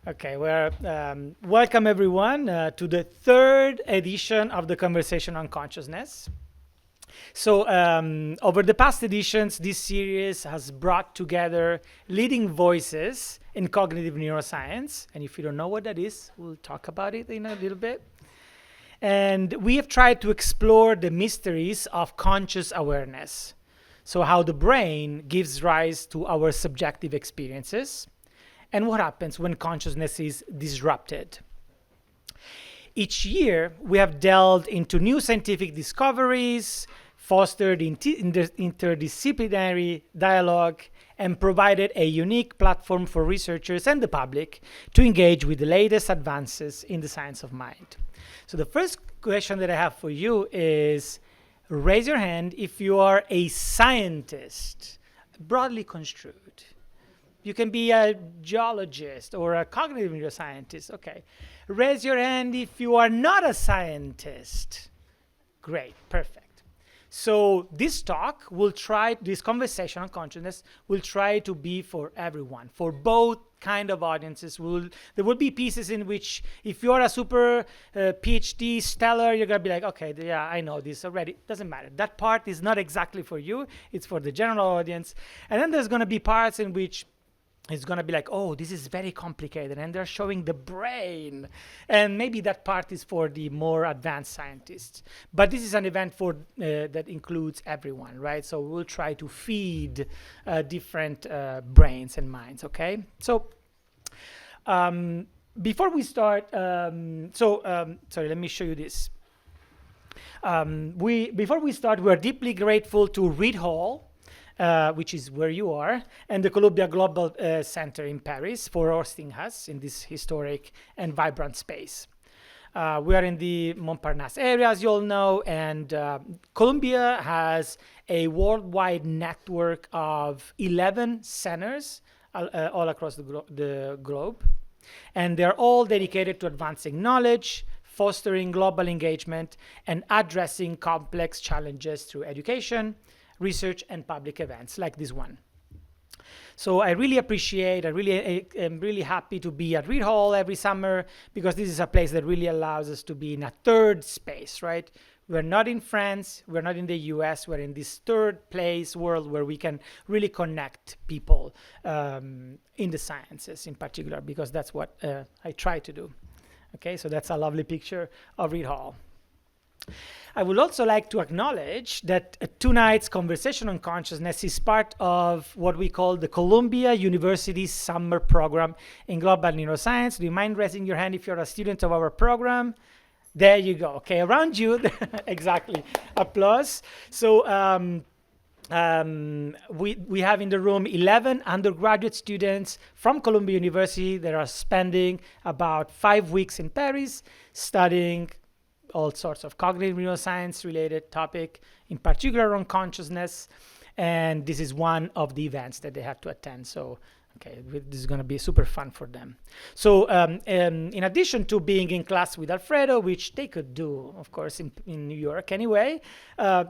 Okay, well, welcome everyone to the third edition of the Conversation on Consciousness. So over the past editions, this series has brought together leading voices in cognitive neuroscience. And if you don't know what that is, we'll talk about it in a little bit. And we have tried to explore the mysteries of conscious awareness. So how the brain gives rise to our subjective experiences, and what happens when consciousness is disrupted. Each year, we have delved into new scientific discoveries, fostered interdisciplinary dialogue, and provided a unique platform for researchers and the public to engage with the latest advances in the science of mind. So the first question that I have for you is, raise your hand if you are a scientist, broadly construed. You can be a geologist or a cognitive neuroscientist. Okay. Raise your hand if you are not a scientist. Great. Perfect. So this conversation on consciousness will try to be for everyone, for both kind of audiences. There will be pieces in which if you're a super PhD stellar, you're going to be like, okay, yeah, I know this already. Doesn't matter. That part is not exactly for you. It's for the general audience. And then there's going to be parts in which it's going to be like, oh, this is very complicated, and they're showing the brain. And maybe that part is for the more advanced scientists. But this is an event for that includes everyone, right? So we'll try to feed different brains and minds, okay? So before we start, sorry, let me show you this. Before we start, we're deeply grateful to Reed Hall, which is where you are, and the Columbia Global Center in Paris for hosting us in this historic and vibrant space. We are in the Montparnasse area, as you all know, and Columbia has a worldwide network of 11 centers all across the globe, and they're all dedicated to advancing knowledge, fostering global engagement, and addressing complex challenges through education, research, and public events like this one. So I really am really happy to be at Reed Hall every summer, because this is a place that really allows us to be in a third space, right? We're not in France, we're not in the US, we're in this third place world where we can really connect people in the sciences in particular, because that's what I try to do. Okay, so that's a lovely picture of Reed Hall. I would also like to acknowledge that tonight's conversation on consciousness is part of what we call the Columbia University Summer Program in Global Neuroscience. Do you mind raising your hand if you're a student of our program? There you go. Okay, around you. Exactly. Applause. So we have in the room 11 undergraduate students from Columbia University that are spending about 5 weeks in Paris studying all sorts of cognitive neuroscience related topic, in particular on consciousness. And this is one of the events that they have to attend. So, okay, this is going to be super fun for them. So in addition to being in class with Alfredo, which they could do, of course, in New York anyway,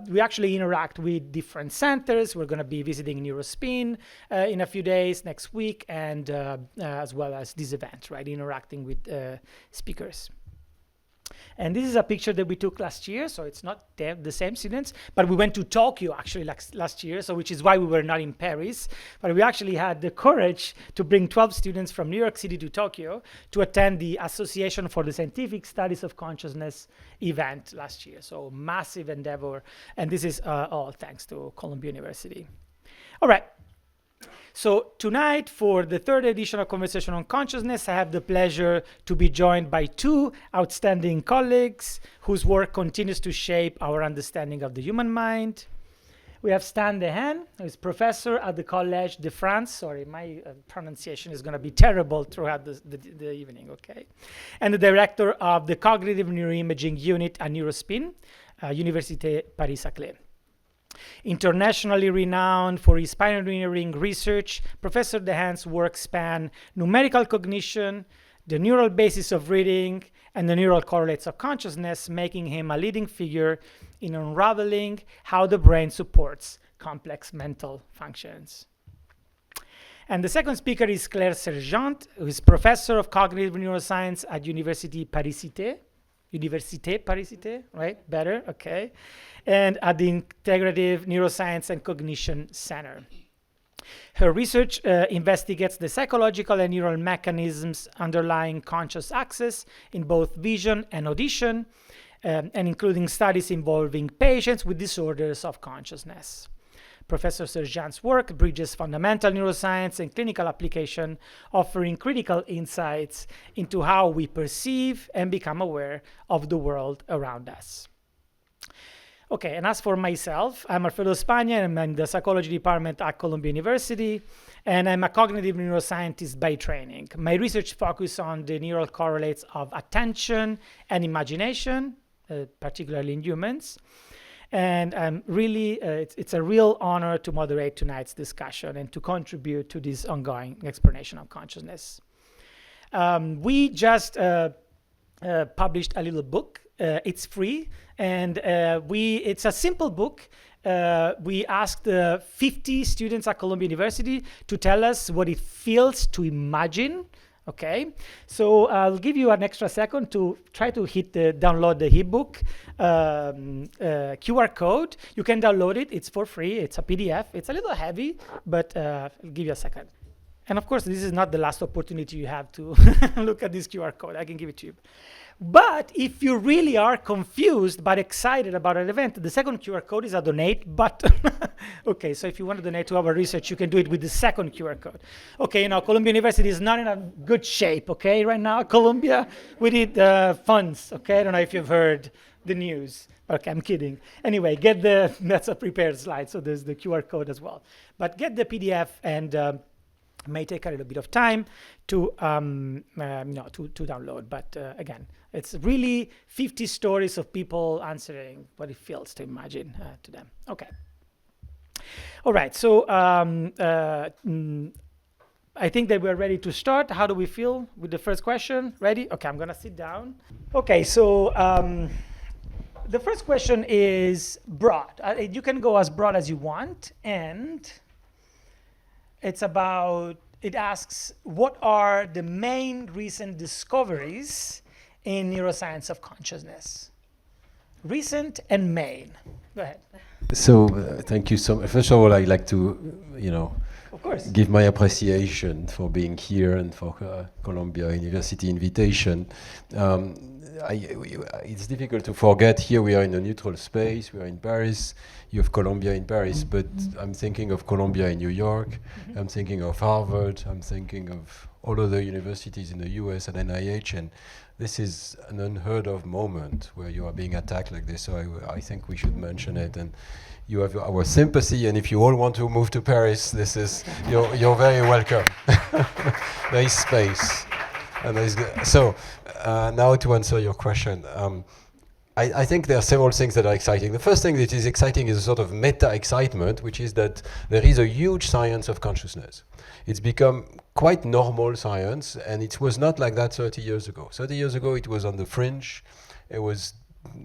we actually interact with different centers. We're going to be visiting NeuroSpin in a few days next week, and as well as this event, right, interacting with speakers. And this is a picture that we took last year, so it's not the same students, but we went to Tokyo actually last year, so which is why we were not in Paris. But we actually had the courage to bring 12 students from New York City to Tokyo to attend the Association for the Scientific Studies of Consciousness event last year. So massive endeavor, and this is all thanks to Columbia University. All right. So tonight, for the third edition of Conversation on Consciousness, I have the pleasure to be joined by two outstanding colleagues whose work continues to shape our understanding of the human mind. We have Stan Dehaene, who is professor at the Collège de France. Sorry, my pronunciation is going to be terrible throughout the evening, okay? And the director of the Cognitive Neuroimaging Unit at NeuroSpin, Université Paris-Saclay. Internationally renowned for his pioneering research, Professor Dehaene's work span numerical cognition, the neural basis of reading, and the neural correlates of consciousness, making him a leading figure in unraveling how the brain supports complex mental functions. And the second speaker is Claire Sergent, who is professor of cognitive neuroscience at Université Paris-Saclay. Université Paris-Saclay, right? Better, okay. And at the Integrative Neuroscience and Cognition Center. Her research investigates the psychological and neural mechanisms underlying conscious access in both vision and audition, and including studies involving patients with disorders of consciousness. Professor Sergent's work bridges fundamental neuroscience and clinical application, offering critical insights into how we perceive and become aware of the world around us. Okay, and as for myself, I'm Alfredo Spagna, and I'm in the psychology department at Columbia University, and I'm a cognitive neuroscientist by training. My research focuses on the neural correlates of attention and imagination, particularly in humans. And I'm really, it's a real honor to moderate tonight's discussion and to contribute to this ongoing exploration of consciousness. We just published a little book. It's free, and it's a simple book. We asked 50 students at Columbia University to tell us what it feels to imagine. Okay, so I'll give you an extra second to try to download the ebook QR code. You can download it. It's for free. It's a PDF. It's a little heavy, but I'll give you a second. And of course, this is not the last opportunity you have to look at this QR code. I can give it to you. But if you really are confused but excited about an event, the second QR code is a donate button. Okay, so if you want to donate to our research, you can do it with the second QR code. Okay, Columbia University is not in a good shape, okay, right now. Columbia, we need funds, okay? I don't know if you've heard the news. Okay, I'm kidding. Anyway, that's a prepared slide, so there's the QR code as well. But get the PDF, and may take a little bit of time to download, but again, it's really 50 stories of people answering what it feels to imagine to them. Okay. All right, so I think that we're ready to start. How do we feel with the first question? Ready? Okay, I'm gonna sit down. Okay, so the first question is broad. You can go as broad as you want, and it asks, what are the main recent discoveries in neuroscience of consciousness? Recent and main. Go ahead. So thank you so much. First of all, I'd like to, of course, give my appreciation for being here and for Columbia University invitation. It's difficult to forget, here we are in a neutral space, we are in Paris, you have Columbia in Paris, but I'm thinking of Columbia in New York, I'm thinking of Harvard, I'm thinking of all other universities in the US and NIH, and this is an unheard of moment where you are being attacked like this, so I think we should mention it, and you have our sympathy, and if you all want to move to Paris, you're very welcome. There is space. And now to answer your question, I think there are several things that are exciting. The first thing that is exciting is a sort of meta-excitement, which is that there is a huge science of consciousness. It's become quite normal science, and it was not like that 30 years ago. 30 years ago, it was on the fringe. It was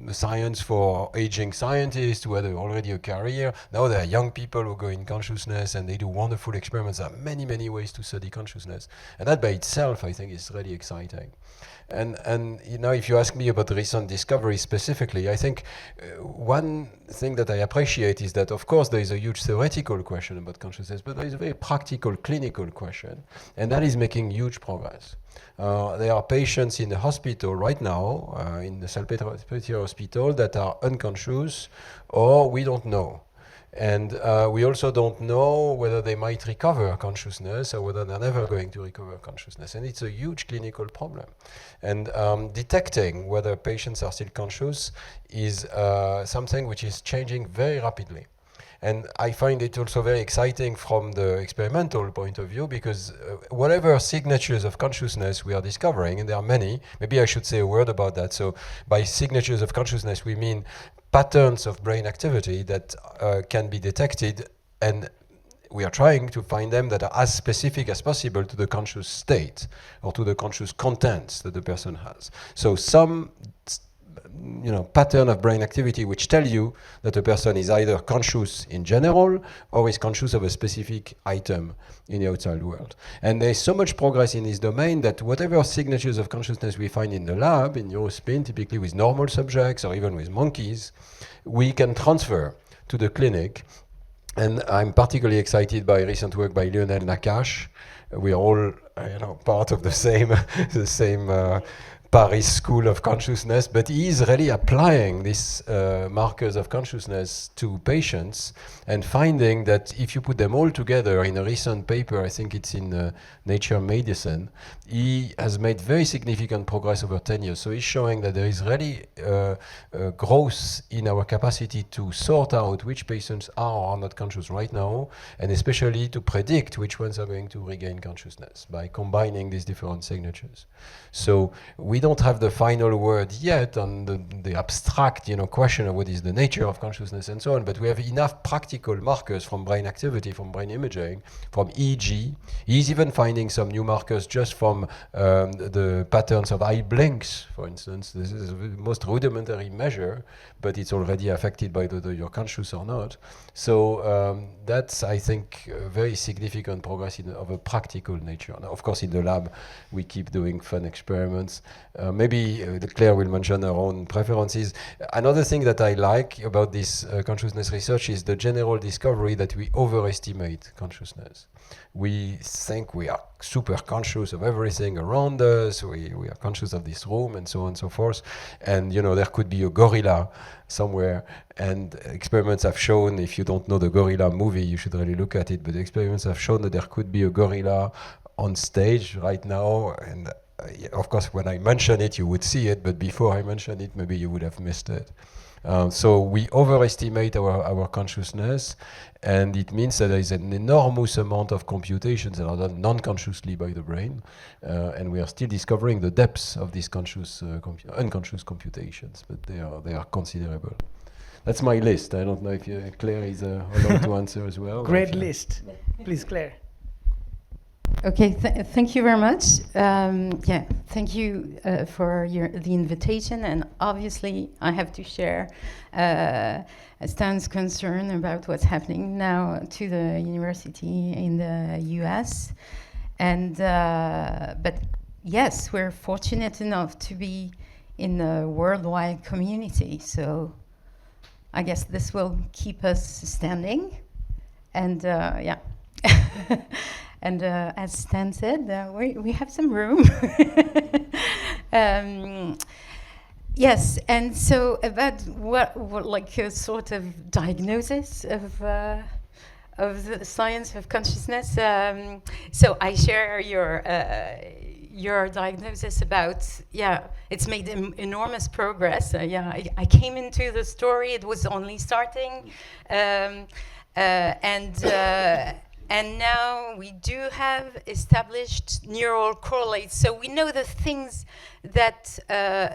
the science for aging scientists who had already a career. Now there are young people who go in consciousness and they do wonderful experiments. There are many, many ways to study consciousness. And that by itself, I think, is really exciting. And if you ask me about the recent discovery specifically, I think one thing that I appreciate is that, of course, there is a huge theoretical question about consciousness, but there is a very practical, clinical question, and that is making huge progress. There are patients in the hospital right now, in the Salpêtrière Hospital, that are unconscious, or we don't know. And we also don't know whether they might recover consciousness or whether they're never going to recover consciousness. And it's a huge clinical problem. And detecting whether patients are still conscious is something which is changing very rapidly. And I find it also very exciting from the experimental point of view, because whatever signatures of consciousness we are discovering, and there are many, maybe I should say a word about that. So by signatures of consciousness, we mean patterns of brain activity that can be detected, and we are trying to find them that are as specific as possible to the conscious state or to the conscious contents that the person has. So some pattern of brain activity which tell you that a person is either conscious in general or is conscious of a specific item in the outside world. And there's so much progress in this domain that whatever signatures of consciousness we find in the lab, in NeuroSpin, typically with normal subjects or even with monkeys, we can transfer to the clinic. And I'm particularly excited by recent work by Lionel Nakache. We are all, part of the same, Paris School of Consciousness, but he is really applying these markers of consciousness to patients and finding that if you put them all together in a recent paper, I think it's in Nature Medicine, he has made very significant progress over 10 years. So he's showing that there is really growth in our capacity to sort out which patients are or are not conscious right now, and especially to predict which ones are going to regain consciousness by combining these different signatures. So we don't have the final word yet on the abstract, question of what is the nature of consciousness and so on, but we have enough practical markers from brain activity, from brain imaging, from EEG. He's even finding some new markers just from the patterns of eye blinks, for instance. This is the most rudimentary measure, but it's already affected by whether you're conscious or not. So that's, I think, very significant progress of a practical nature. Now, of course, in the lab, we keep doing fun experiments. Maybe Claire will mention her own preferences. Another thing that I like about this consciousness research is the general discovery that we overestimate consciousness. We think we are super conscious of everything around us, we are conscious of this room and so on and so forth, and there could be a gorilla somewhere, and experiments have shown, if you don't know the gorilla movie, you should really look at it, but experiments have shown that there could be a gorilla on stage right now, and of course when I mention it you would see it, but before I mention it maybe you would have missed it. So we overestimate our consciousness, and it means that there is an enormous amount of computations that are done non-consciously by the brain, and we are still discovering the depths of these unconscious computations, but they are considerable. That's my list. I don't know if Claire is allowed to answer as well. Great list. Please, Claire. Okay, thank you very much. Thank you for the invitation, and obviously I have to share Stan's concern about what's happening now to the university in the US. And but yes, we're fortunate enough to be in a worldwide community, so I guess this will keep us standing. And And as Stan said, we have some room. Yes, and so about what like a sort of diagnosis of the science of consciousness. So I share your diagnosis about, it's made enormous progress. I came into the story, it was only starting, and now we do have established neural correlates. So we know the things that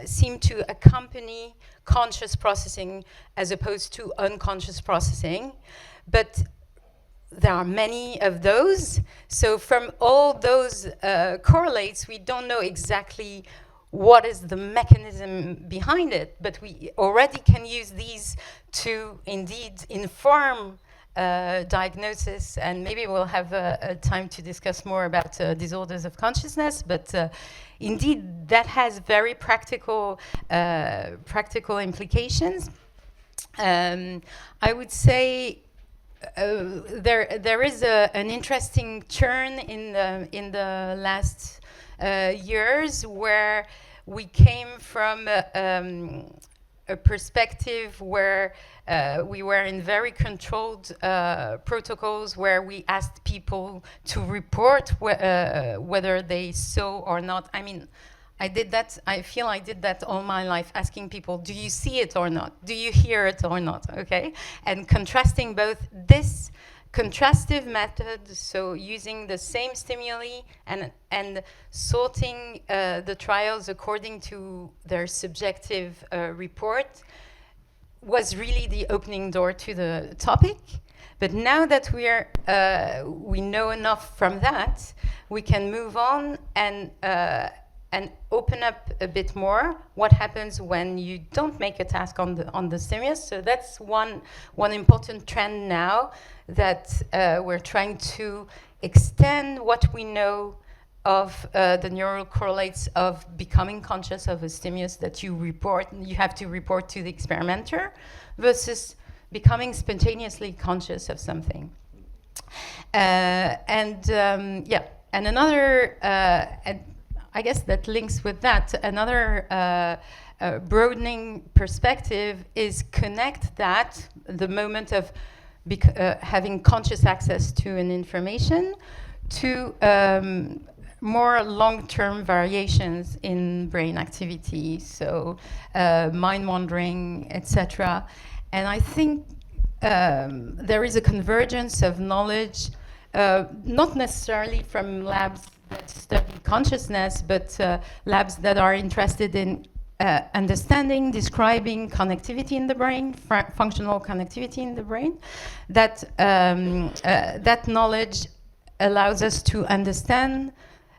seem to accompany conscious processing as opposed to unconscious processing. But there are many of those. So from all those correlates, we don't know exactly what is the mechanism behind it, but we already can use these to indeed inform diagnosis, and maybe we'll have a time to discuss more about disorders of consciousness, but indeed that has very practical implications. I would say there is an interesting turn in the last years, where we came from a perspective where we were in very controlled protocols, where we asked people to report whether they saw or not. I mean, I did that. I feel I did that all my life, asking people, do you see it or not? Do you hear it or not? Okay, and contrasting both this contrastive method, so using the same stimuli and sorting the trials according to their subjective report, was really the opening door to the topic. But now that we know enough from that, we can move on and and open up a bit more what happens when you don't make a task on the stimulus. So that's one important trend now, that we're trying to extend what we know of the neural correlates of becoming conscious of a stimulus that you have to report to the experimenter, versus becoming spontaneously conscious of something. And another, I guess that links with that, another broadening perspective is connect that, the moment of having conscious access to an information, to more long-term variations in brain activity, so mind wandering, etc. And I think there is a convergence of knowledge, not necessarily from labs that study consciousness, but labs that are interested in understanding, describing connectivity in the brain, functional connectivity in the brain. That that knowledge allows us to understand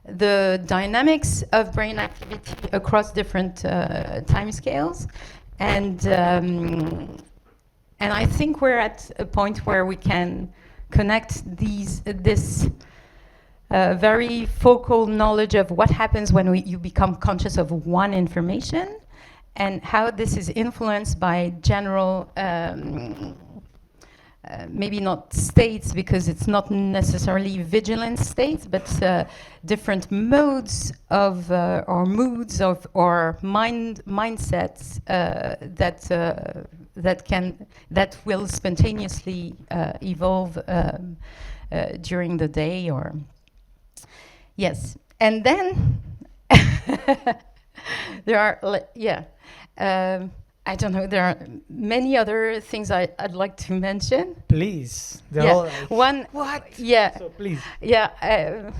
the dynamics of brain activity across different timescales, and I think we're at a point where we can connect this very focal knowledge of what happens when you become conscious of one information, and how this is influenced by general, maybe not states, because it's not necessarily vigilant states, but different modes of or moods of or mindsets that will spontaneously evolve during the day, or yes. And then there are I don't know, there are many other things I'd like to mention. Please. One. What? Yeah. So please. Yeah.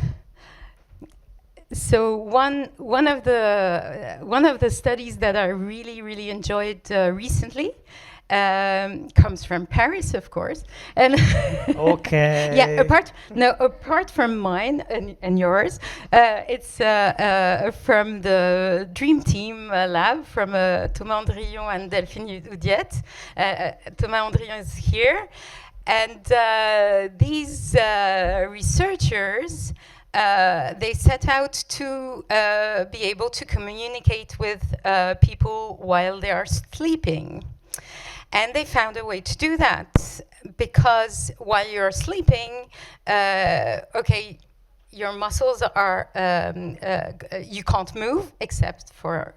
So one of the studies that I really enjoyed recently comes from Paris, of course, and okay. Yeah. Apart from mine and yours, it's from the Dream Team lab from Thomas Andrion and Delphine Oudiette. Thomas Andrion is here, and these researchers. They set out to be able to communicate with people while they are sleeping. And they found a way to do that, because while you're sleeping, your muscles are, you can't move except for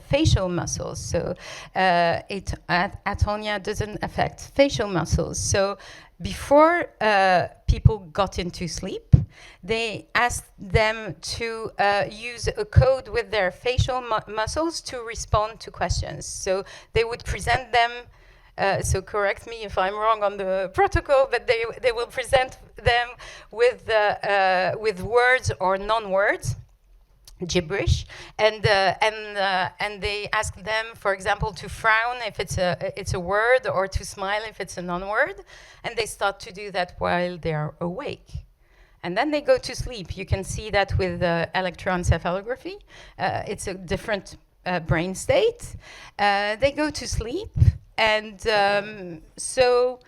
facial muscles. So atonia doesn't affect facial muscles. So before people got into sleep, they asked them to use a code with their facial muscles to respond to questions. So they would present them, so correct me if I'm wrong on the protocol, but they will present them with words or non-words, gibberish, and they ask them, for example, to frown if it's a word, or to smile if it's a non-word, and they start to do that while they're awake. And then they go to sleep. You can see that with electroencephalography. It's a different brain state. They go to sleep, and so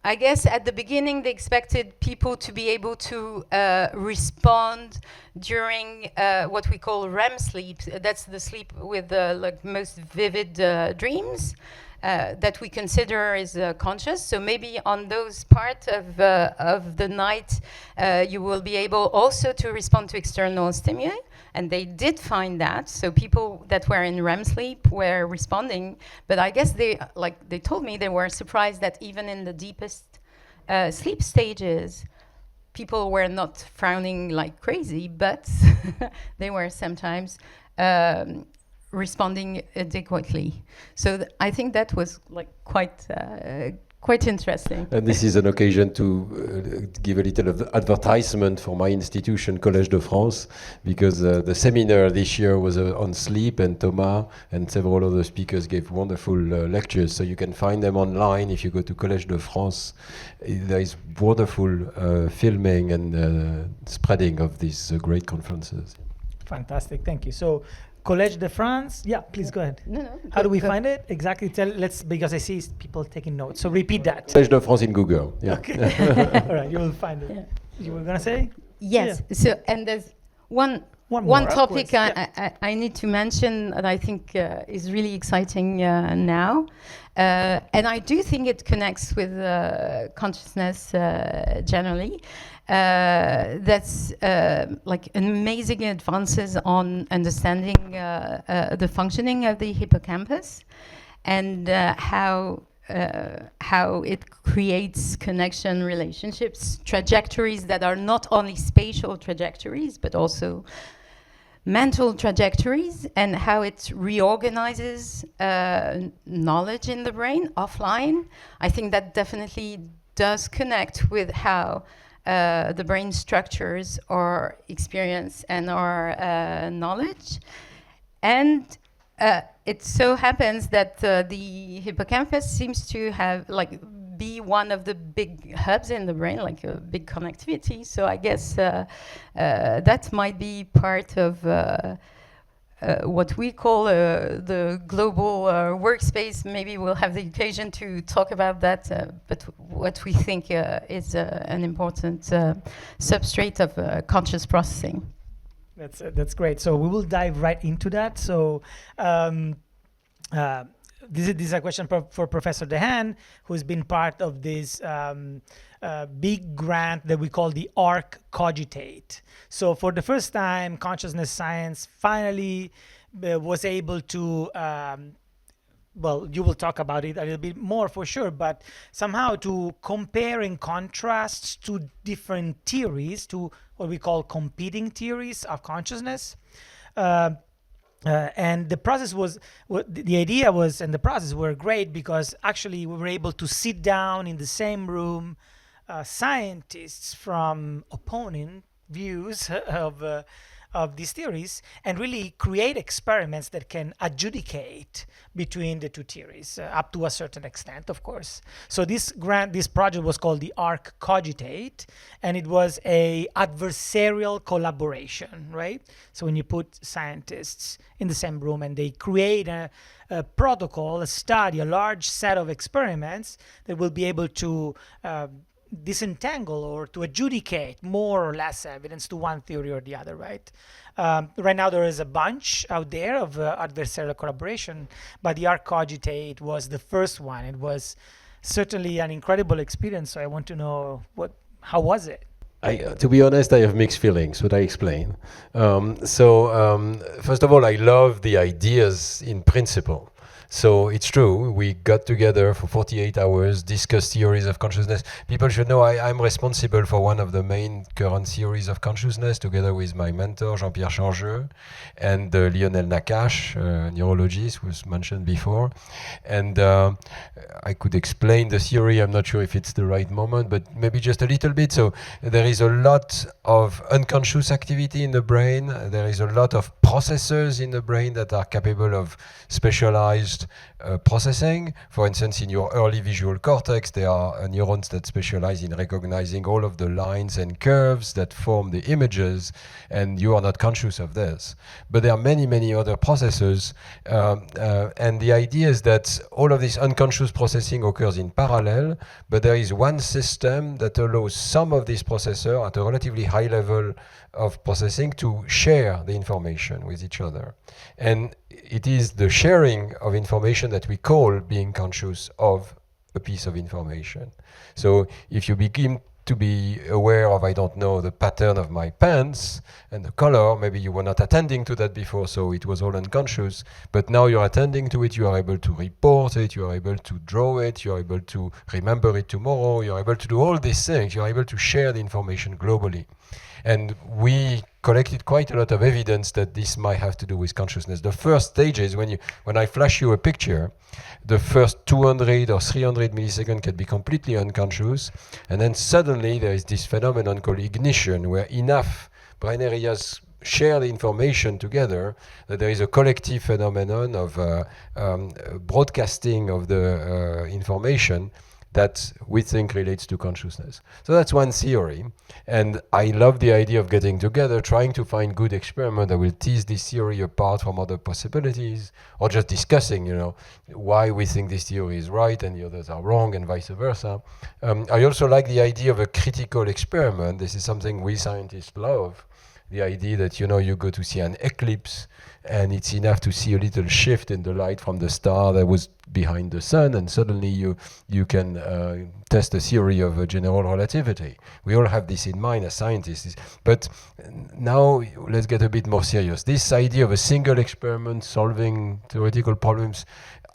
I guess at the beginning they expected people to be able to respond during what we call REM sleep. That's the sleep with the most vivid dreams that we consider is conscious. So maybe on those parts of the night, you will be able also to respond to external stimuli. And they did find that. So people that were in REM sleep were responding. But I guess they told me they were surprised that even in the deepest sleep stages, people were not frowning like crazy, but they were sometimes responding adequately. So I think that was quite interesting. And this is an occasion to give a little advertisement for my institution, Collège de France, because the seminar this year was on sleep, and Thomas and several other speakers gave wonderful lectures. So you can find them online if you go to Collège de France. There is wonderful filming and spreading of these great conferences. Fantastic, thank you. So, Collège de France. Yeah, please go ahead. No. How do we find it exactly? Because I see people taking notes. So repeat that. Collège de France in Google. Yeah. Okay. All right, you will find it. Yeah. You were gonna say? Yes. Yeah. So, and there's one more, of topic course. Yeah. I need to mention that I think is really exciting now, and I do think it connects with consciousness generally. That's like amazing advances on understanding the functioning of the hippocampus and how it creates connection relationships, trajectories that are not only spatial trajectories, but also mental trajectories, and how it reorganizes knowledge in the brain offline. I think that definitely does connect with how the brain structures our experience and our knowledge. And it so happens that the hippocampus seems to have be one of the big hubs in the brain, like a big connectivity. So I guess that might be part of what we call the global workspace. Maybe we'll have the occasion to talk about that, but what we think is an important substrate of conscious processing. That's great. So we will dive right into that. So this is a question for Professor Dehaene, who's been part of this big grant that we call the ARC Cogitate. So for the first time, consciousness science finally was able to well, you will talk about it a little bit more for sure, but somehow to compare and contrast two different theories, to what we call competing theories of consciousness. And the process was, the idea was, and the process were great because actually we were able to sit down in the same room, scientists from opponent views of these theories, and really create experiments that can adjudicate between the two theories up to a certain extent, of course. So this project was called the ARC Cogitate, and it was a adversarial collaboration, right? So when you put scientists in the same room and they create a protocol, a study, a large set of experiments that will be able to disentangle or to adjudicate more or less evidence to one theory or the other, right? Right now there is a bunch out there of adversarial collaboration, but the ARC Cogitate was the first one. It was certainly an incredible experience, so I want to know how was it? To be honest, I have mixed feelings, but I explain. First of all, I love the ideas in principle. So it's true, we got together for 48 hours, discussed theories of consciousness. People should know I'm responsible for one of the main current theories of consciousness, together with my mentor, Jean-Pierre Changeux, and Lionel Nakache, neurologist, who was mentioned before. And I could explain the theory. I'm not sure if it's the right moment, but maybe just a little bit. So there is a lot of unconscious activity in the brain. There is a lot of processors in the brain that are capable of specialized processing. For instance, in your early visual cortex, there are neurons that specialize in recognizing all of the lines and curves that form the images, and you are not conscious of this. But there are many, many other processors, and the idea is that all of this unconscious processing occurs in parallel, but there is one system that allows some of these processors at a relatively high level of processing to share the information with each other. And it is the sharing of information that we call being conscious of a piece of information. So if you begin to be aware of, I don't know, the pattern of my pants and the color, maybe you were not attending to that before, so it was all unconscious, but now you're attending to it, you are able to report it, you are able to draw it, you are able to remember it tomorrow, you are able to do all these things, you are able to share the information globally. And we collected quite a lot of evidence that this might have to do with consciousness. The first stage is when I flash you a picture, the first 200 or 300 milliseconds can be completely unconscious, and then suddenly there is this phenomenon called ignition, where enough brain areas share the information together that there is a collective phenomenon of broadcasting of the information that we think relates to consciousness. So that's one theory. And I love the idea of getting together, trying to find good experiment that will tease this theory apart from other possibilities, or just discussing, why we think this theory is right and the others are wrong, and vice versa. I also like the idea of a critical experiment. This is something we scientists love. The idea that, you go to see an eclipse and it's enough to see a little shift in the light from the star that was behind the sun, and suddenly you can test the theory of general relativity. We all have this in mind as scientists. But now let's get a bit more serious. This idea of a single experiment solving theoretical problems,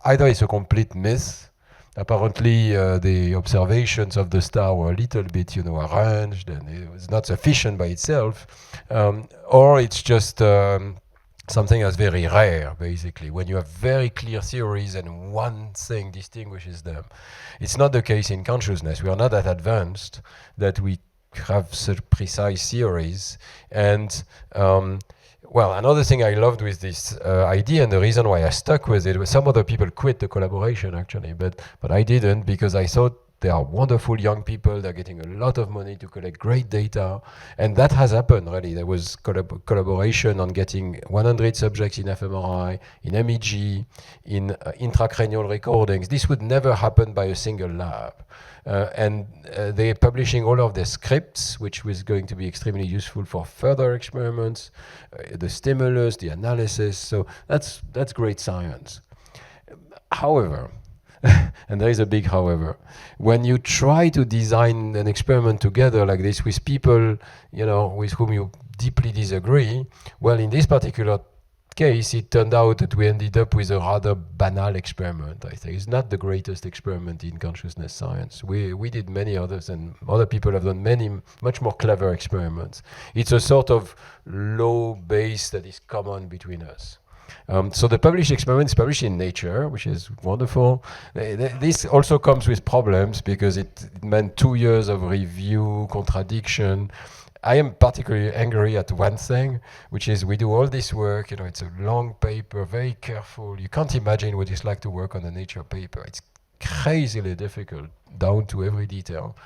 either it's a complete myth. Apparently, the observations of the star were a little bit, arranged, and it was not sufficient by itself, or it's just something that's very rare, basically, when you have very clear theories and one thing distinguishes them. It's not the case in consciousness. We are not that advanced that we have such precise theories. And well, another thing I loved with this idea, and the reason why I stuck with it, was some other people quit the collaboration, actually, but I didn't, because I thought they are wonderful young people. They're getting a lot of money to collect great data. And that has happened, really. There was collaboration on getting 100 subjects in fMRI, in MEG, in intracranial recordings. This would never happen by a single lab. And they're publishing all of their scripts, which was going to be extremely useful for further experiments, the stimulus, the analysis. So that's great science. However, and there is a big however, when you try to design an experiment together like this with people, with whom you deeply disagree, well, in this particular case, it turned out that we ended up with a rather banal experiment, I think. It's not the greatest experiment in consciousness science. We did many others, and other people have done many, much more clever experiments. It's a sort of low base that is common between us. So the published experiment is published in Nature, which is wonderful. This also comes with problems because it meant 2 years of review, contradiction. I am particularly angry at one thing, which is we do all this work, it's a long paper, very careful. You can't imagine what it's like to work on a Nature paper. It's crazily difficult, down to every detail.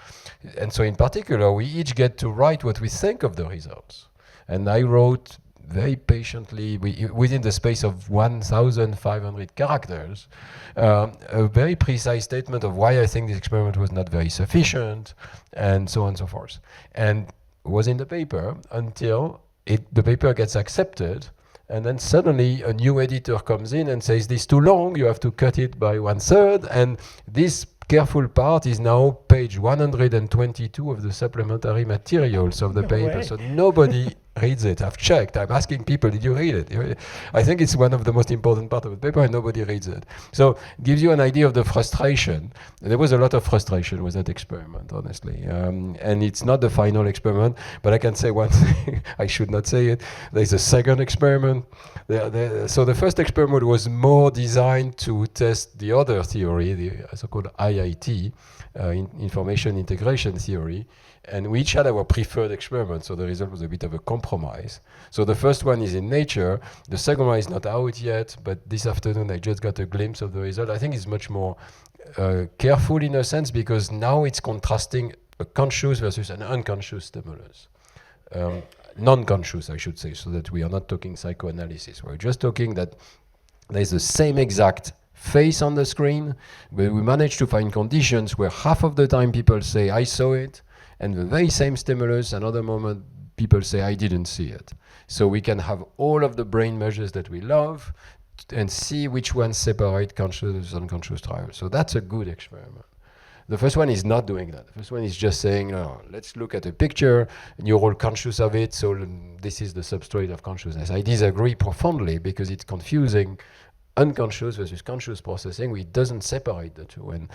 And so in particular, we each get to write what we think of the results. And I wrote very patiently, within the space of 1,500 characters, a very precise statement of why I think this experiment was not very sufficient, and so on and so forth. And was in the paper until the paper gets accepted, and then suddenly a new editor comes in and says, this is too long, you have to cut it by 1/3, and this careful part is now page 122 of the supplementary materials of the paper. So nobody reads it. I've checked. I'm asking people, did you read it? I think it's one of the most important parts of the paper, and nobody reads it. So it gives you an idea of the frustration. There was a lot of frustration with that experiment, honestly. And it's not the final experiment, but I can say one thing. I should not say it. There's a second experiment. So the first experiment was more designed to test the other theory, the so-called IIT, information integration theory. And we each had our preferred experiment, so the result was a bit of a compromise. So the first one is in Nature, the second one is not out yet, but this afternoon I just got a glimpse of the result. I think it's much more careful in a sense, because now it's contrasting a conscious versus an unconscious stimulus. Non-conscious, I should say, so that we are not talking psychoanalysis. We're just talking that there's the same exact face on the screen, but we managed to find conditions where half of the time people say, I saw it, and the very same stimulus, another moment, people say, I didn't see it. So we can have all of the brain measures that we love and see which ones separate conscious and unconscious trials. So that's a good experiment. The first one is not doing that. The first one is just saying, oh, let's look at a picture, and you're all conscious of it, so this is the substrate of consciousness. I disagree profoundly, because it's confusing unconscious versus conscious processing. It doesn't separate the two. And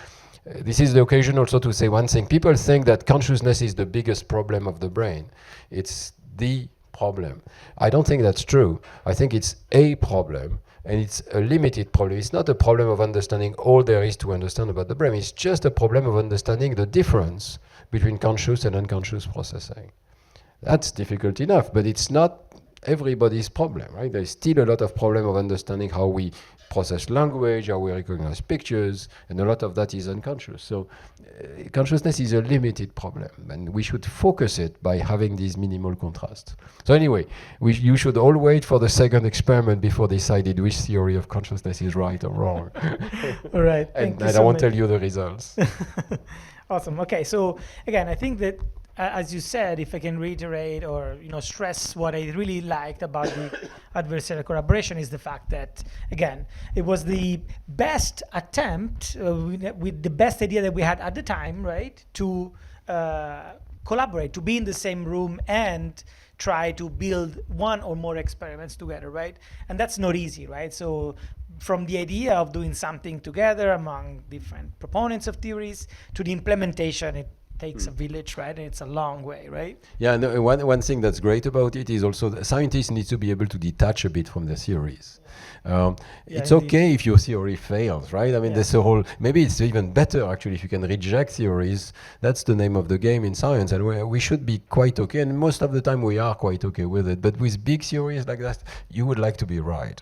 this is the occasion also to say one thing. People think that consciousness is the biggest problem of the brain. It's the problem. I don't think that's true. I think it's a problem, and it's a limited problem. It's not a problem of understanding all there is to understand about the brain. It's just a problem of understanding the difference between conscious and unconscious processing. That's difficult enough, but it's not everybody's problem, right? There's still a lot of problem of understanding how we process language, how we recognize pictures, and a lot of that is unconscious. So consciousness is a limited problem, and we should focus it by having these minimal contrasts. So anyway, you should all wait for the second experiment before deciding which theory of consciousness is right or wrong. All right. And I won't tell you the results. Awesome. Okay. So again, I think that as you said, if I can reiterate or stress what I really liked about the adversarial collaboration is the fact that, again, it was the best attempt with the best idea that we had at the time, right, to collaborate, to be in the same room and try to build one or more experiments together, right? And that's not easy, right? So from the idea of doing something together among different proponents of theories to the implementation, it takes a village, right? And it's a long way, right? Yeah, and one thing that's great about it is also that scientists need to be able to detach a bit from their theories. It's okay if your theory fails, right? I mean, there's a whole, maybe it's even better actually if you can reject theories. That's the name of the game in science, and we should be quite okay, and most of the time we are quite okay with it. But with big theories like that, you would like to be right?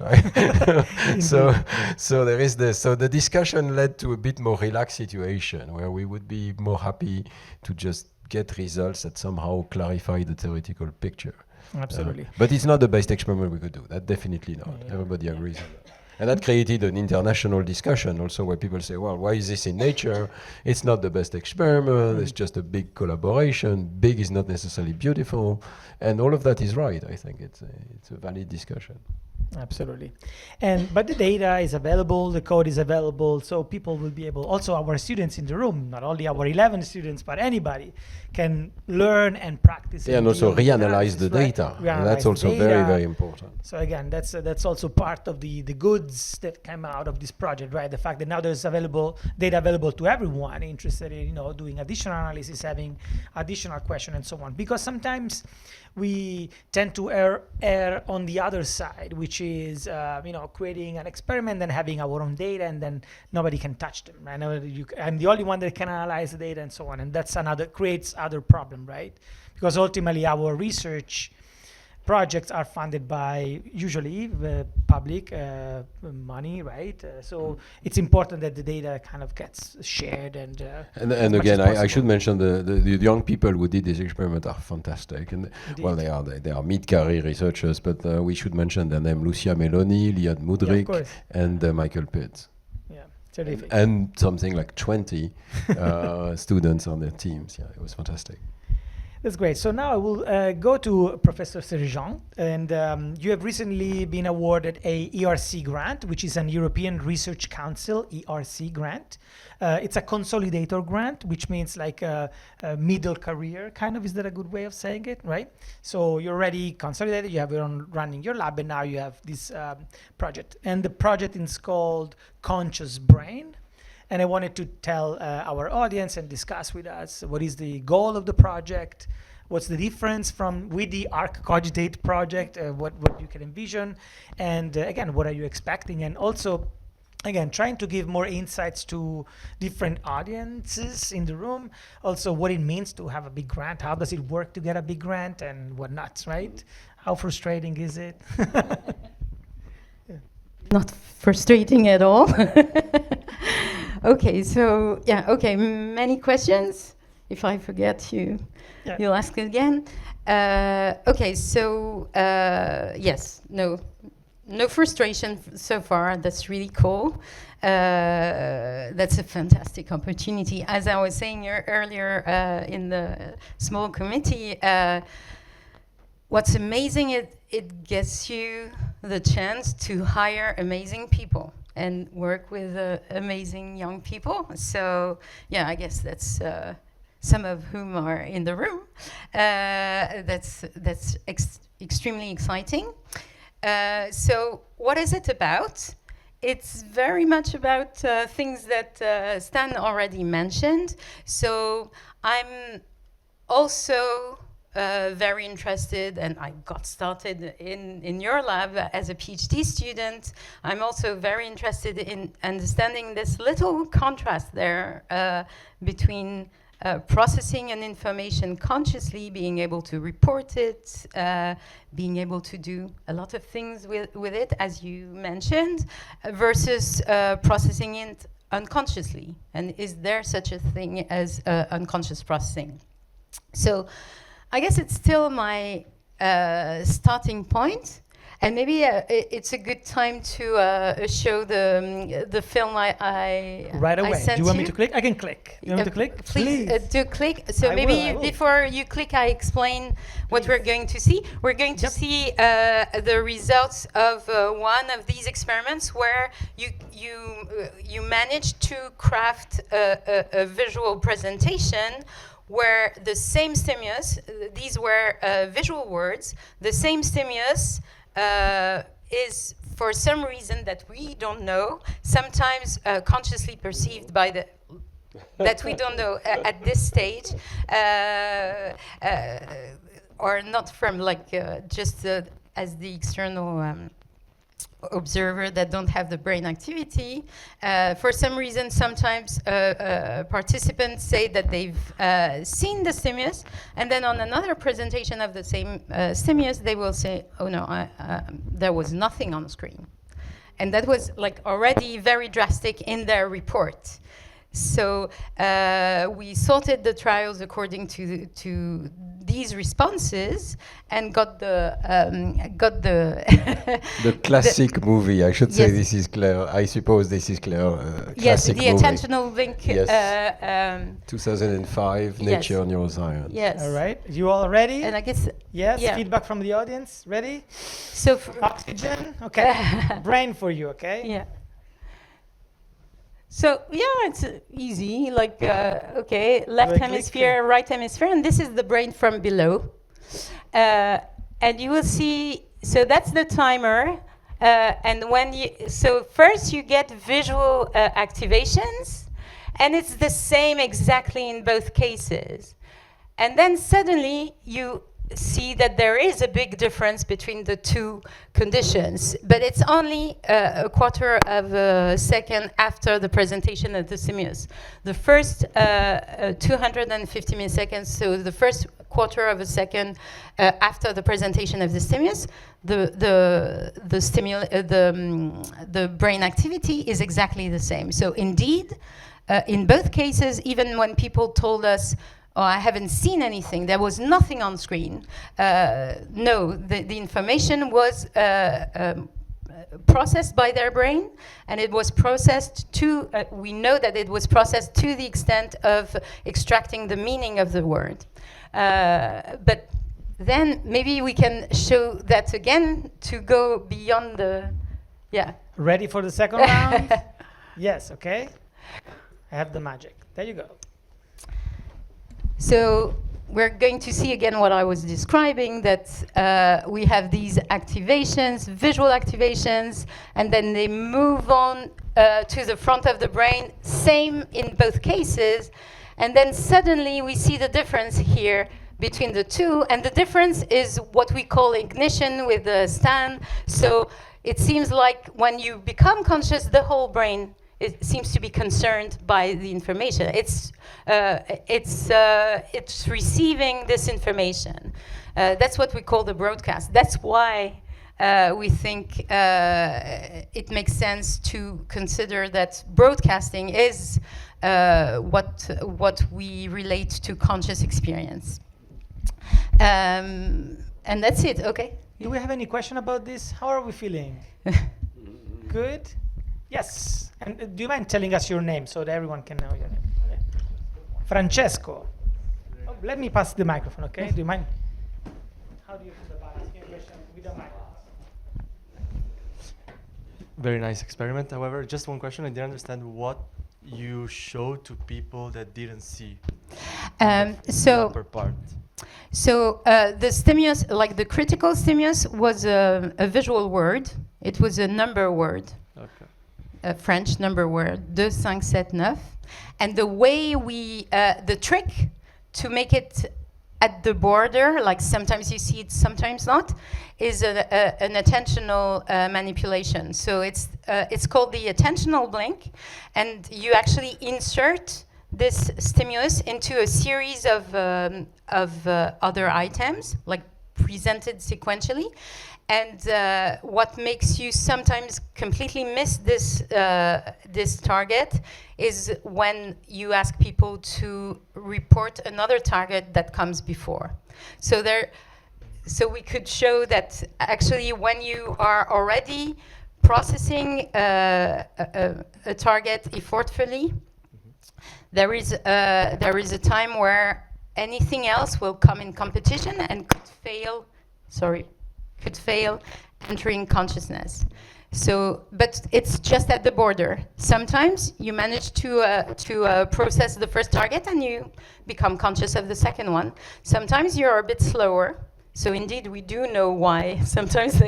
So there is this. So the discussion led to a bit more relaxed situation where we would be more happy to just get results that somehow clarify the theoretical picture. Absolutely. But it's not the best experiment we could do. That definitely not. Everybody agrees on that. And that created an international discussion also where people say, well, why is this in Nature? It's not the best experiment. It's just a big collaboration. Big is not necessarily beautiful. And all of that is right. I think it's a valid discussion. Absolutely. But the data is available, the code is available, so people will be able, also our students in the room, not only our 11 students, but anybody can learn and practice. And also reanalyze the data. And that's also very, very important. So again, that's also part of the goods that came out of this project, right? The fact that now there's data available to everyone interested in, doing additional analysis, having additional questions and so on. Because sometimes we tend to err on the other side, which is creating an experiment and having our own data, and then nobody can touch them. Right? I'm the only one that can analyze the data and so on, and that's creates other problem, right? Because ultimately our research projects are funded by usually public money, right? So it's important that the data kind of gets shared and again, I should mention the young people who did this experiment are fantastic, and Indeed. well, they are mid-career researchers, but we should mention their name: Lucia Meloni, Liad Mudrik, and Michael Pitts. Yeah, terrific. And something like 20 students on their teams. Yeah, it was fantastic. That's great. So now I will go to Professor Sergent, and you have recently been awarded a ERC grant, which is an European Research Council ERC grant. It's a consolidator grant, which means like a middle career, kind of. Is that a good way of saying it, right? So you're already consolidated, you have your own running your lab, and now you have this project. And the project is called Conscious Brain. And I wanted to tell our audience and discuss with us what is the goal of the project, what's the difference with the ARC-Cogitate project, what you can envision, and again, what are you expecting? And also, again, trying to give more insights to different audiences in the room. Also, what it means to have a big grant. How does it work to get a big grant and whatnot, right? How frustrating is it? Not frustrating at all. Okay, so many questions. If I forget you'll ask again. Okay, so yes, no frustration so far. That's really cool. That's a fantastic opportunity. As I was saying earlier in the small committee, what's amazing, it gets you the chance to hire amazing people and work with amazing young people. So yeah, I guess that's some of whom are in the room. That's extremely exciting. So what is it about? It's very much about things that Stan already mentioned. So I'm also very interested, and I got started in your lab as a PhD student. I'm also very interested in understanding this little contrast there between processing an information consciously, being able to report it, being able to do a lot of things with it, as you mentioned, versus processing it unconsciously. And is there such a thing as unconscious processing? So I guess it's still my starting point. And maybe it's a good time to show the film I right away. sent Do you want me to click? I can click. You want me to click? Please do click. So I maybe will. before you click, I explain what we're going to see. We're going to see the results of one of these experiments where you managed to craft a visual presentation where the same stimulus, these were visual words, the same stimulus is, for some reason that we don't know, sometimes consciously perceived by the that we don't know at this stage, or not from like just as the external observer that don't have the brain activity. For some reason, sometimes participants say that they've seen the stimulus, and then on another presentation of the same stimulus, they will say, oh no, there was nothing on the screen. And that was like already very drastic in their report. So we sorted the trials according to these responses and got the the classic movie. I should say Yes. this is Claire. I suppose this is Claire. yes, Classic the movie. attentional link. Yes. 2005, Yes. Nature Neuroscience. Yes. All right. You all ready? And I guess Yes. yeah. Feedback from the audience. Ready? so. Oxygen. Okay. Brain for you. Okay. Yeah. So yeah, it's easy. Like okay, left Click, hemisphere, right hemisphere, and this is the brain from below. And you will see. So that's the timer. And when so first you get visual activations, and it's the same exactly in both cases. And then suddenly you see that there is a big difference between the two conditions, but it's only a quarter of a second after the presentation of the stimulus. The first 250 milliseconds, so the first quarter of a second after the presentation of the stimulus, the brain activity is exactly the same. So indeed, in both cases, even when people told us, oh, I haven't seen anything, there was nothing on screen. No, the information was processed by their brain, and it was processed to, we know that it was processed to the extent of extracting the meaning of the word. But then maybe we can show that again to go beyond the, yeah. Ready for the second round? Yes, okay. I have the magic. There you go. So we're going to see again what I was describing, that we have these activations, visual activations, and then they move on to the front of the brain, same in both cases, and then suddenly we see the difference here between the two, and the difference is what we call ignition with the Stan. So it seems like when you become conscious, the whole brain seems to be concerned by the information. It's receiving this information. That's what we call the broadcast. That's why we think it makes sense to consider that broadcasting is what we relate to conscious experience. And that's it. Okay. Do we have any question about this? How are we feeling? Good? Yes. And do you mind telling us your name so that everyone can know your name? Okay. Francesco. Oh, let me pass the microphone, okay? Do you mind? How do you feel about asking a question with a microphone? Very nice experiment. However, just one question. I didn't understand what you showed to people that didn't see the upper part. So the stimulus, like the critical stimulus, was a visual word. It was a number word. Okay. A French number word, 2, 5, 7, 9. And the way the trick to make it at the border, like sometimes you see it, sometimes not, is an attentional manipulation. So it's called the attentional blink, and you actually insert this stimulus into a series of other items, like presented sequentially. And what makes you sometimes completely miss this target is when you ask people to report another target that comes before. So we could show that actually when you are already processing a target effortfully, there is a time where anything else will come in competition and could fail entering consciousness. So, but it's just at the border. Sometimes you manage to process the first target and you become conscious of the second one. Sometimes you're a bit slower. So indeed, we do know why. Sometimes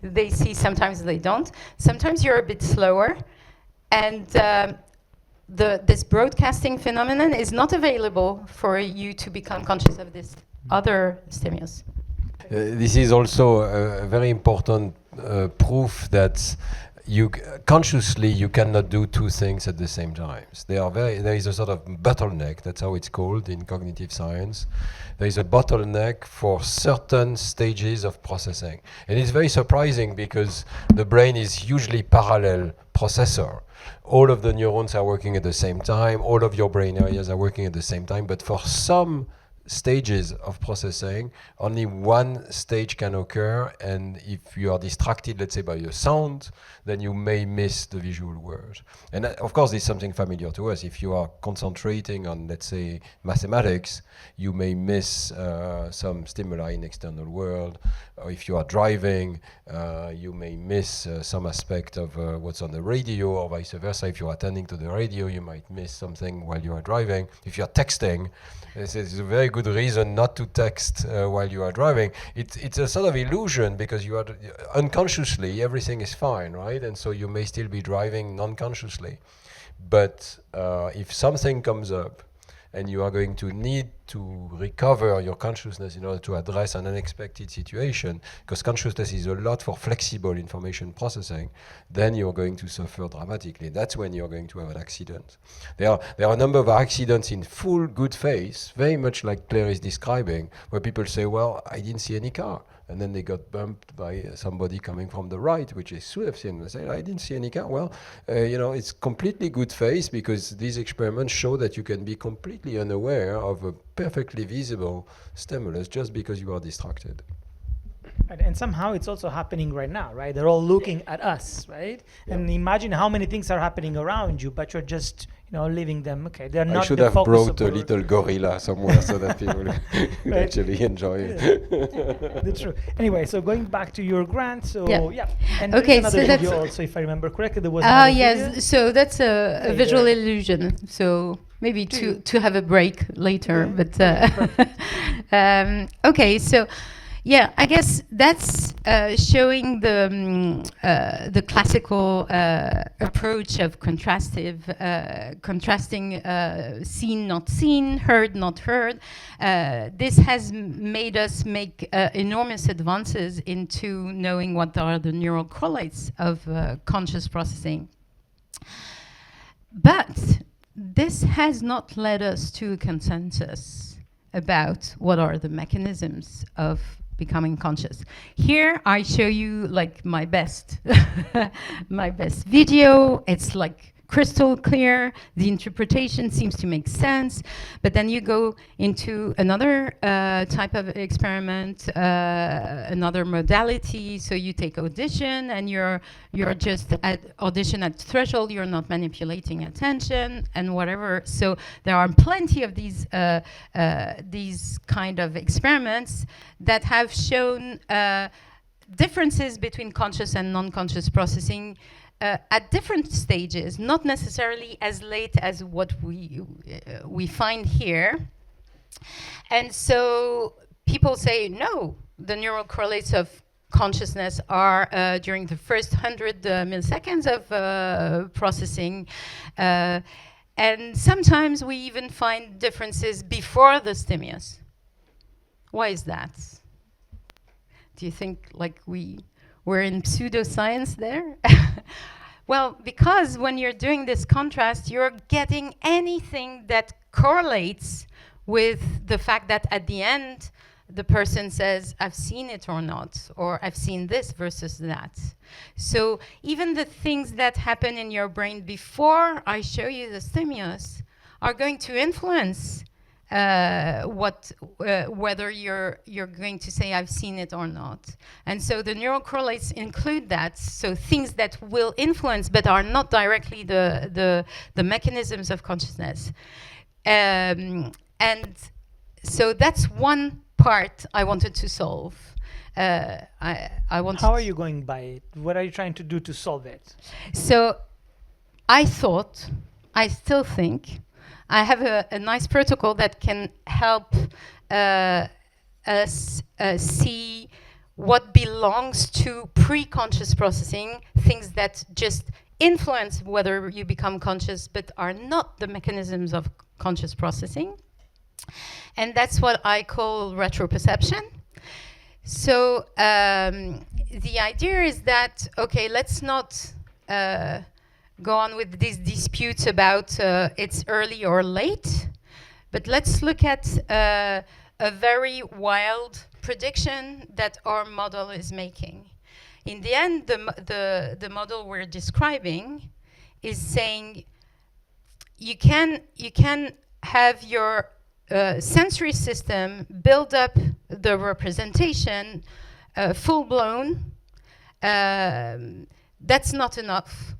they see, sometimes they don't. Sometimes you're a bit slower, and this broadcasting phenomenon is not available for you to become conscious of this other stimulus. This is also a very important proof that consciously you cannot do two things at the same time. There is a sort of bottleneck, that's how it's called in cognitive science. There is a bottleneck for certain stages of processing. And it's very surprising because the brain is hugely parallel processor. All of the neurons are working at the same time, all of your brain areas are working at the same time, but for some stages of processing, only one stage can occur, and if you are distracted, let's say, by a sound, then you may miss the visual world. And of course, it's something familiar to us. If you are concentrating on, let's say, mathematics, you may miss some stimuli in external world. Or if you are driving, you may miss some aspect of what's on the radio, or vice versa. If you are attending to the radio, you might miss something while you are driving. If you are texting, this is a very good reason not to text while you are driving. It's a sort of illusion because you are unconsciously, everything is fine, right? And so you may still be driving non-consciously. But if something comes up and you are going to need to recover your consciousness in order to address an unexpected situation, because consciousness is a lot for flexible information processing, then you're going to suffer dramatically. That's when you're going to have an accident. There are a number of accidents in full good faith, very much like Claire is describing, where people say, well, I didn't see any car. And then they got bumped by somebody coming from the right, which they should have seen. They say, I didn't see any car. Well, it's completely good faith because these experiments show that you can be completely unaware of a perfectly visible stimulus just because you are distracted. Right, and somehow it's also happening right now, right? They're all looking at us, right? Yeah. And imagine how many things are happening around you, but you're just, leaving them. Okay, they're not. I should have brought a little gorilla somewhere so that people could actually enjoy it. That's true. Anyway, so going back to your grant, so yeah. And okay, another so video also, if I remember correctly, there was another video. So that's a visual illusion. So maybe to have a break later, but okay, so. Yeah, I guess that's showing the classical approach of contrasting seen, not seen, heard, not heard. This has made us make enormous advances into knowing what are the neural correlates of conscious processing. But this has not led us to a consensus about what are the mechanisms of becoming conscious. Here I show you like my best video. It's like crystal clear. The interpretation seems to make sense. But then you go into another type of experiment, another modality. So you take audition, and you're just at audition at threshold. You're not manipulating attention and whatever. So there are plenty of these kind of experiments that have shown differences between conscious and non-conscious processing at different stages, not necessarily as late as what we find here. And so people say, no, the neural correlates of consciousness are during the first 100 milliseconds of processing. And sometimes we even find differences before the stimulus. Why is that? Do you think like we're in pseudoscience there? Well, because when you're doing this contrast, you're getting anything that correlates with the fact that at the end, the person says, I've seen it or not, or I've seen this versus that. So even the things that happen in your brain before I show you the stimulus are going to influence whether you're going to say I've seen it or not. And so the neural correlates include that. So things that will influence but are not directly the mechanisms of consciousness. And so that's one part I wanted to solve. I wanted. How are you going by it? What are you trying to do to solve it? So I still think, I have a nice protocol that can help us see what belongs to pre-conscious processing, things that just influence whether you become conscious but are not the mechanisms of conscious processing. And that's what I call retroperception. So the idea is that, okay, let's not go on with these disputes about it's early or late, but let's look at a very wild prediction that our model is making. In the end, the model we're describing is saying you can have your sensory system build up the representation full-blown. That's not enough.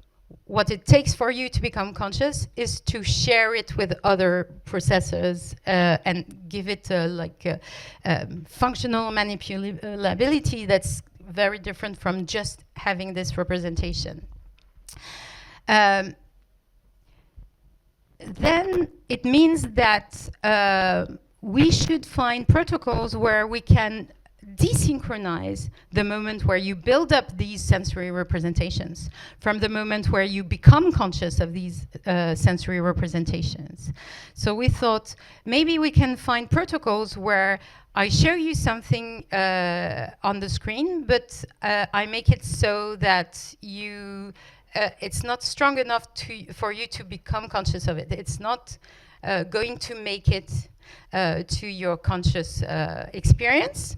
What it takes for you to become conscious is to share it with other processors and give it functional manipulability that's very different from just having this representation. Then it means that we should find protocols where we can desynchronize the moment where you build up these sensory representations from the moment where you become conscious of these sensory representations. So we thought maybe we can find protocols where I show you something on the screen, but I make it so that you it's not strong enough for you to become conscious of it. It's not going to make it to your conscious experience.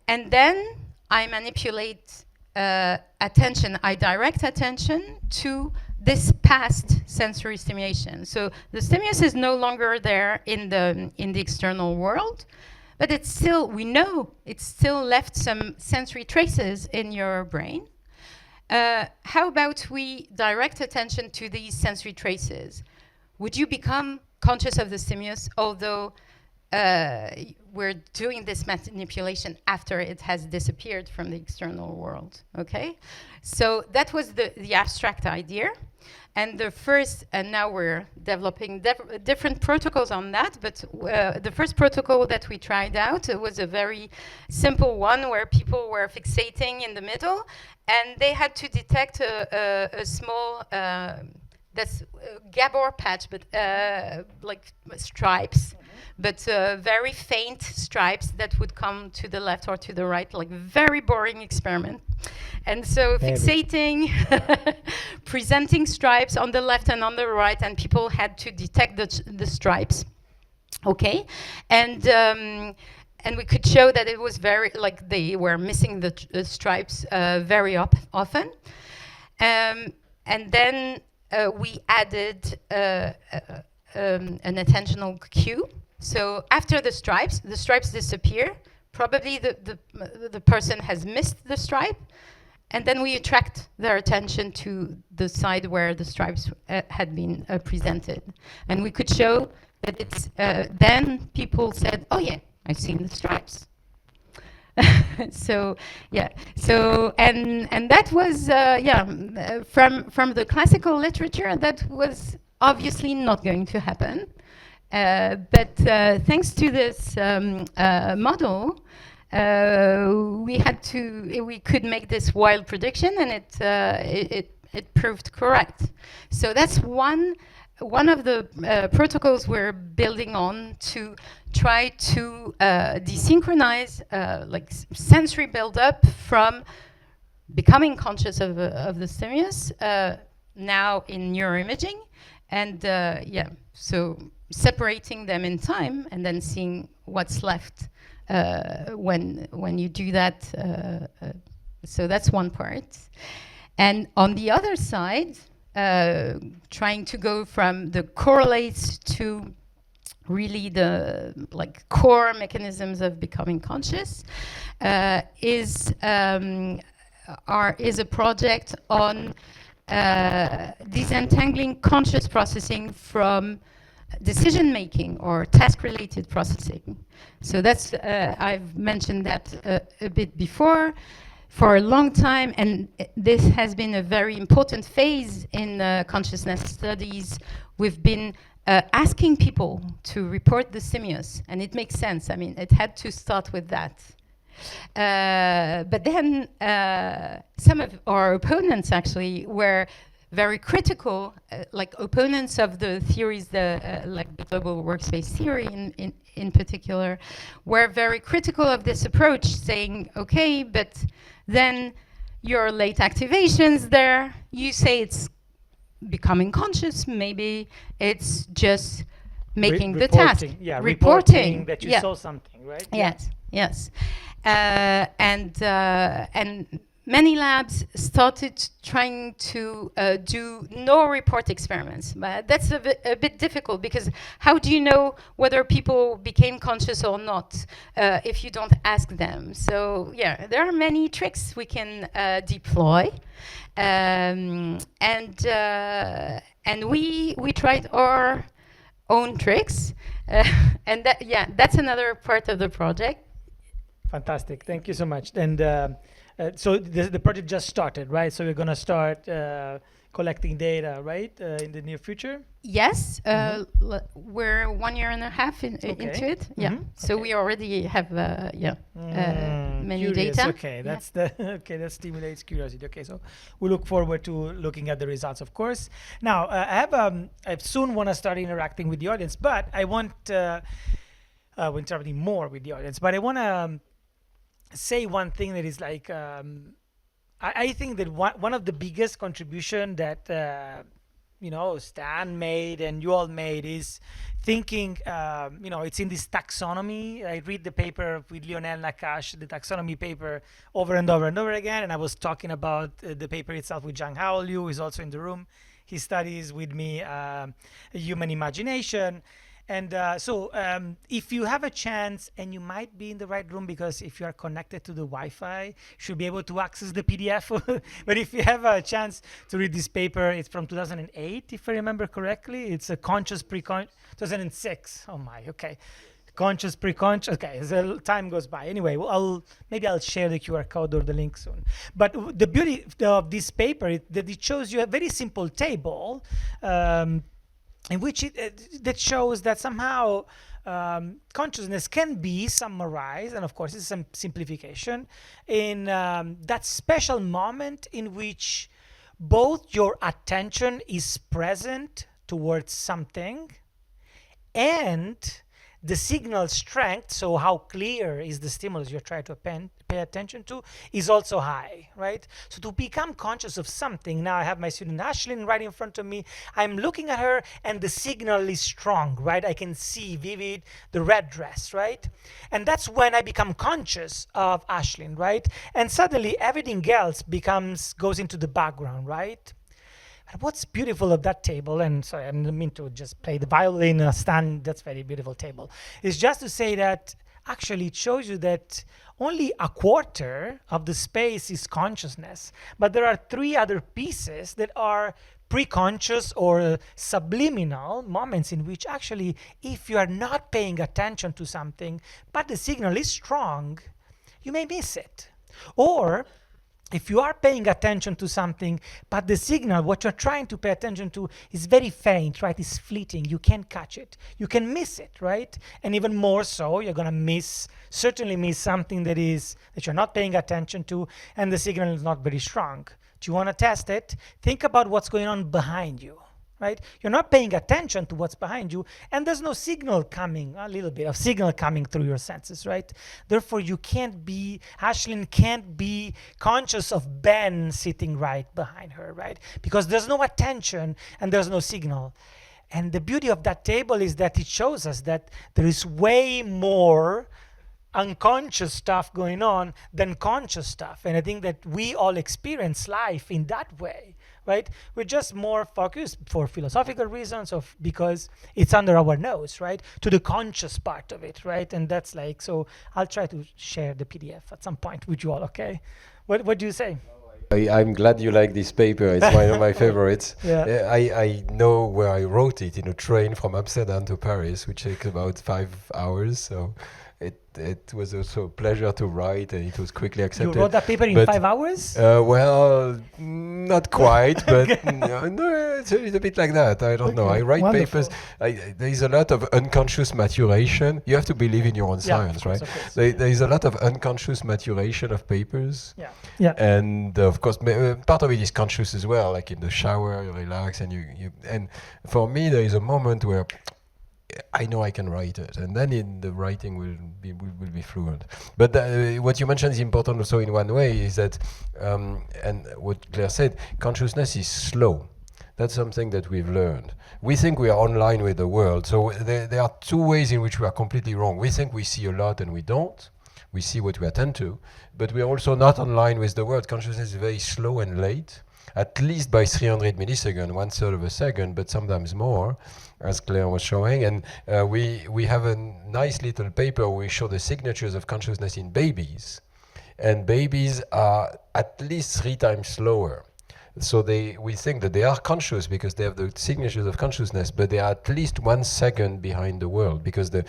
And then I manipulate attention. I direct attention to this past sensory stimulation. So the stimulus is no longer there in the external world, but it's still, we know it's still left some sensory traces in your brain. How about we direct attention to these sensory traces? Would you become conscious of the stimulus, although we're doing this manipulation after it has disappeared from the external world, okay? So that was the abstract idea. And the first, and now we're developing different protocols on that, but the first protocol that we tried out was a very simple one where people were fixating in the middle, and they had to detect a small, that's Gabor patch, but like stripes, but very faint stripes that would come to the left or to the right, like very boring experiment. And so fixating, presenting stripes on the left and on the right, and people had to detect the stripes, okay? And we could show that it was very, like they were missing the stripes very often. And then we added an attentional cue. So after the stripes disappear. Probably the person has missed the stripe, and then we attract their attention to the side where the stripes had been presented. And we could show that it's, then people said, oh yeah, I've seen the stripes. So yeah, so and that was from the classical literature, that was obviously not going to happen. But thanks to this model, we could make this wild prediction, and it proved correct. So that's one of the protocols we're building on to try to desynchronize like sensory buildup from becoming conscious of the stimulus, now in neuroimaging, and so separating them in time and then seeing what's left when you do that. So that's one part. And on the other side, trying to go from the correlates to really the core mechanisms of becoming conscious, is a project on disentangling conscious processing from decision-making or task-related processing. So that's, I've mentioned that a bit before. For a long time, and this has been a very important phase in consciousness studies, we've been asking people to report the stimulus, and it makes sense. I mean, it had to start with that. But then some of our opponents actually were very critical, like opponents of the theories, like the global workspace theory in particular, were very critical of this approach, saying, okay, but then your late activations there, you say it's becoming conscious, maybe it's just making the task. Yeah, reporting that you saw something, right? Yes, yes. And many labs started trying to do no report experiments, but that's a bit difficult, because how do you know whether people became conscious or not if you don't ask them? So yeah, there are many tricks we can deploy, and we tried our own tricks, and that's another part of the project. Fantastic, thank you so much. And so the project just started, right? So we're going to start collecting data, right, in the near future? Yes, we're 1.5 years into it. Yeah, so we already have many curious. data. Okay, that's that stimulates curiosity. Okay, so we look forward to looking at the results, of course. Now, I soon want to start interacting with the audience, but I want interacting more with the audience. But I want to say one thing that is like, I think that one of the biggest contribution that Stan made and you all made is thinking, it's in this taxonomy. I read the paper with Lionel Nakash, the taxonomy paper, over and over and over again, and I was talking about the paper itself with Zhang Hao Liu, who is also in the room. He studies with me human imagination. And so if you have a chance, and you might be in the right room, because if you are connected to the Wi-Fi, you should be able to access the PDF. But if you have a chance to read this paper, it's from 2008, if I remember correctly. It's a conscious pre-conscious, 2006. Oh my, okay. Conscious pre-conscious. Okay, so time goes by. Anyway, maybe I'll share the QR code or the link soon. But the beauty of this paper is that it shows you a very simple table, in which that shows that somehow consciousness can be summarized, and of course it's some simplification, in that special moment in which both your attention is present towards something and the signal strength, so how clear is the stimulus you're trying to pay attention to, is also high, right? So to become conscious of something, now I have my student Ashlyn right in front of me. I'm looking at her and the signal is strong, right? I can see vivid the red dress, right? And that's when I become conscious of Ashlyn, right? And suddenly everything else goes into the background, right? What's beautiful of that table, and sorry, I didn't mean to just play the violin stand, that's very beautiful table, is just to say that actually it shows you that only a quarter of the space is consciousness, but there are 3 other pieces that are pre-conscious or subliminal moments in which actually, if you are not paying attention to something, but the signal is strong, you may miss it. Or if you are paying attention to something, but the signal, what you're trying to pay attention to, is very faint, right? It's fleeting. You can't catch it. You can miss it, right? And even more so, you're gonna certainly miss something that you're not paying attention to, and the signal is not very strong. Do you want to test it? Think about what's going on behind you, right? You're not paying attention to what's behind you, and there's no signal coming, a little bit of signal coming through your senses, right? Therefore, Ashlyn can't be conscious of Ben sitting right behind her, right? Because there's no attention and there's no signal. And the beauty of that table is that it shows us that there is way more unconscious stuff going on than conscious stuff. And I think that we all experience life in that way, right? We're just more focused for philosophical reasons because it's under our nose, right? To the conscious part of it, right? And that's like, so I'll try to share the PDF at some point with you all, okay? What do you say? I'm glad you like this paper. It's one of my favorites. Yeah. I know where I wrote it, in a train from Amsterdam to Paris, which takes about 5 hours. So it was also a pleasure to write, and it was quickly accepted. You wrote that paper in 5 hours? Well, not quite, but no, it's a little bit like that. I don't know. I write papers. There is a lot of unconscious maturation. You have to believe in your own science, right? There is a lot of unconscious maturation of papers. Yeah. And of course, part of it is conscious as well. Like in the shower, you relax, and you. And for me, there is a moment where I know I can write it, and then the writing will be fluent. But what you mentioned is important also in one way, is that, and what Claire said, consciousness is slow. That's something that we've learned. We think we are online with the world, so there are two ways in which we are completely wrong. We think we see a lot and we don't. We see what we attend to, but we are also not online with the world. Consciousness is very slow and late, at least by 300 milliseconds, 1/3 of a second, but sometimes more, as Claire was showing. And we have a nice little paper where we show the signatures of consciousness in babies. And babies are at least 3 times slower. So we think that they are conscious because they have the signatures of consciousness, but they are at least 1 second behind the world because the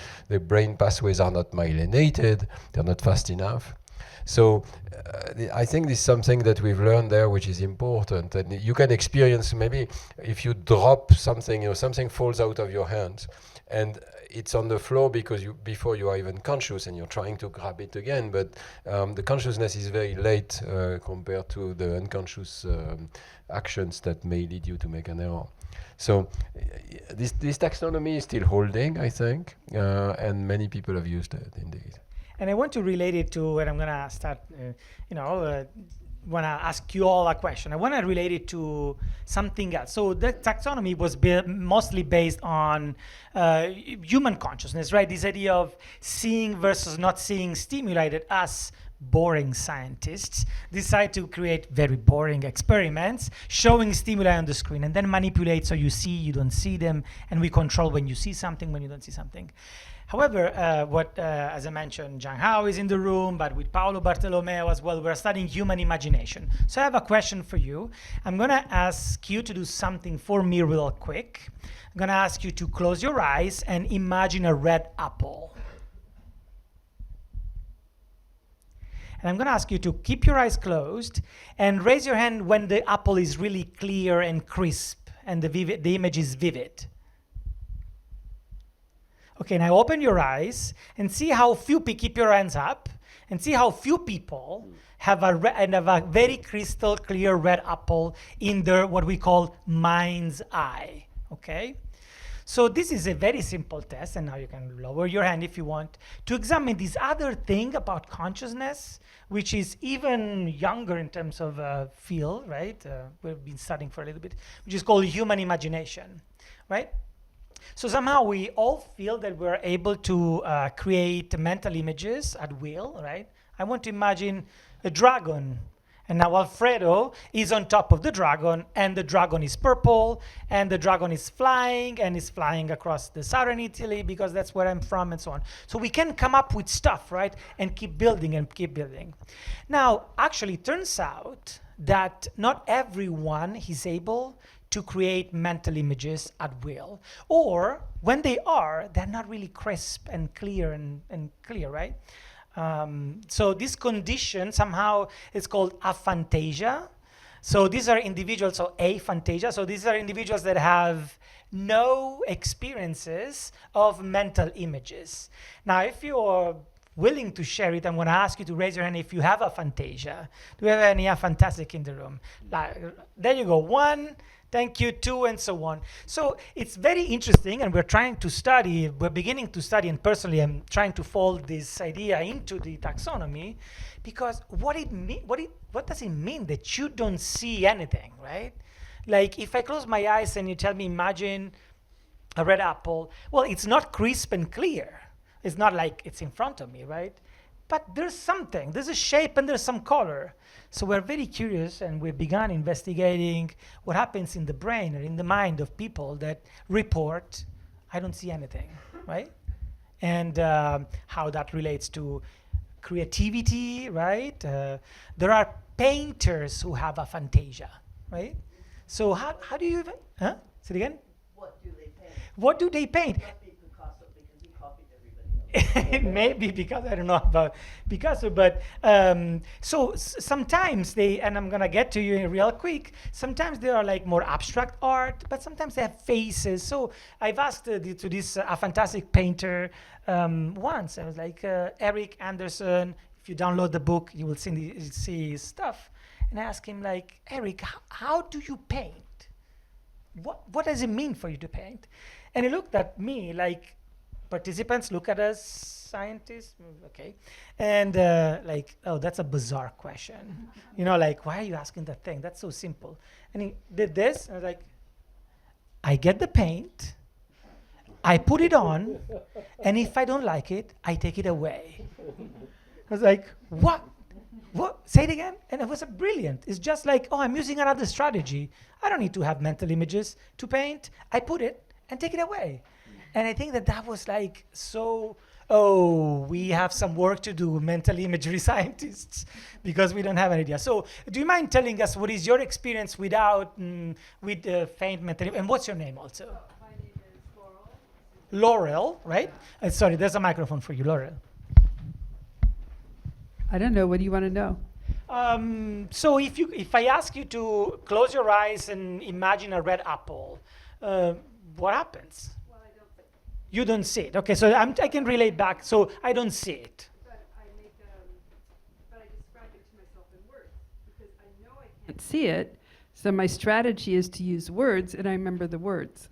brain pathways are not myelinated, they're not fast enough. So I think this is something that we've learned there, which is important. And you can experience, maybe if you drop something, something falls out of your hands, and it's on the floor because before you are even conscious, and you're trying to grab it again. But the consciousness is very late compared to the unconscious actions that may lead you to make an error. So this taxonomy is still holding, I think, and many people have used it indeed. And I want to relate it to, and I'm going to start, want to ask you all a question. I want to relate it to something else. So the taxonomy was mostly based on human consciousness, right? This idea of seeing versus not seeing stimulated us boring scientists decide to create very boring experiments showing stimuli on the screen and then manipulate so you see, you don't see them, and we control when you see something, when you don't see something. However, as I mentioned, Zhang Hao is in the room, but with Paolo Bartolomeo as well, we're studying human imagination. So I have a question for you. I'm going to ask you to do something for me real quick. I'm going to ask you to close your eyes and imagine a red apple. And I'm going to ask you to keep your eyes closed and raise your hand when the apple is really clear and crisp and the image is vivid. Okay, now open your eyes and see how few people, keep your hands up, and see how few people have a very crystal clear red apple in their what we call mind's eye, okay? So this is a very simple test, and now you can lower your hand if you want, to examine this other thing about consciousness, which is even younger in terms of field, right? We've been studying for a little bit, which is called human imagination, right? So somehow we all feel that we're able to create mental images at will, right? I want to imagine a dragon, and now Alfredo is on top of the dragon, and the dragon is purple, and the dragon is flying, and is flying across the southern Italy because that's where I'm from, and so on. So we can come up with stuff, right? And keep building and keep building. Now, actually, it turns out that not everyone is able to create mental images at will, or when they are, they're not really crisp and clear and clear, right? So this condition somehow is called aphantasia. So these are individuals, so aphantasia. So these are individuals that have no experiences of mental images. Now, if you're willing to share it, I'm going to ask you to raise your hand if you have aphantasia. Do we have any aphantastic in the room? There you go. 1, Thank you too, and so on. So it's very interesting, and we're beginning to study, and personally I'm trying to fold this idea into the taxonomy, because what does it mean that you don't see anything, right? Like if I close my eyes and you tell me, imagine a red apple, well, it's not crisp and clear. It's not like it's in front of me, right? But there's something, there's a shape and there's some color. So we're very curious, and we began investigating what happens in the brain or in the mind of people that report, I don't see anything, right? And how that relates to creativity, right? There are painters who have aphantasia, right? So how do you even, say it again? What do they paint? What do they paint? It must be Picasso because he copied everybody else. It may be because I don't know about Picasso, but sometimes they, and I'm gonna get to you real quick, sometimes they are like more abstract art, but sometimes they have faces. So I've asked to this a fantastic painter once, I was like, Eric Anderson, if you download the book, you will see his stuff. And I asked him, like, Eric, how do you paint? What does it mean for you to paint? And he looked at me like, participants look at us, scientists, okay. And like, oh, that's a bizarre question. You know, like, why are you asking that thing? That's so simple. And he did this, and I was like, I get the paint, I put it on, and if I don't like it, I take it away. I was like, what? What? Say it again? And it was brilliant. It's just like, oh, I'm using another strategy. I don't need to have mental images to paint. I put it and take it away. And I think that was like so, we have some work to do, mental imagery scientists, because we don't have an idea. So do you mind telling us what is your experience with faint mental, and what's your name also? My name is Laurel. Laurel, right? Sorry, there's a microphone for you, Laurel. I don't know. What do you want to know? So if I ask you to close your eyes and imagine a red apple, what happens? Well, I don't. You don't see it. Okay, so I can relate back. So I don't see it. But I describe it to myself in words because I know I can't see it. So my strategy is to use words, and I remember the words.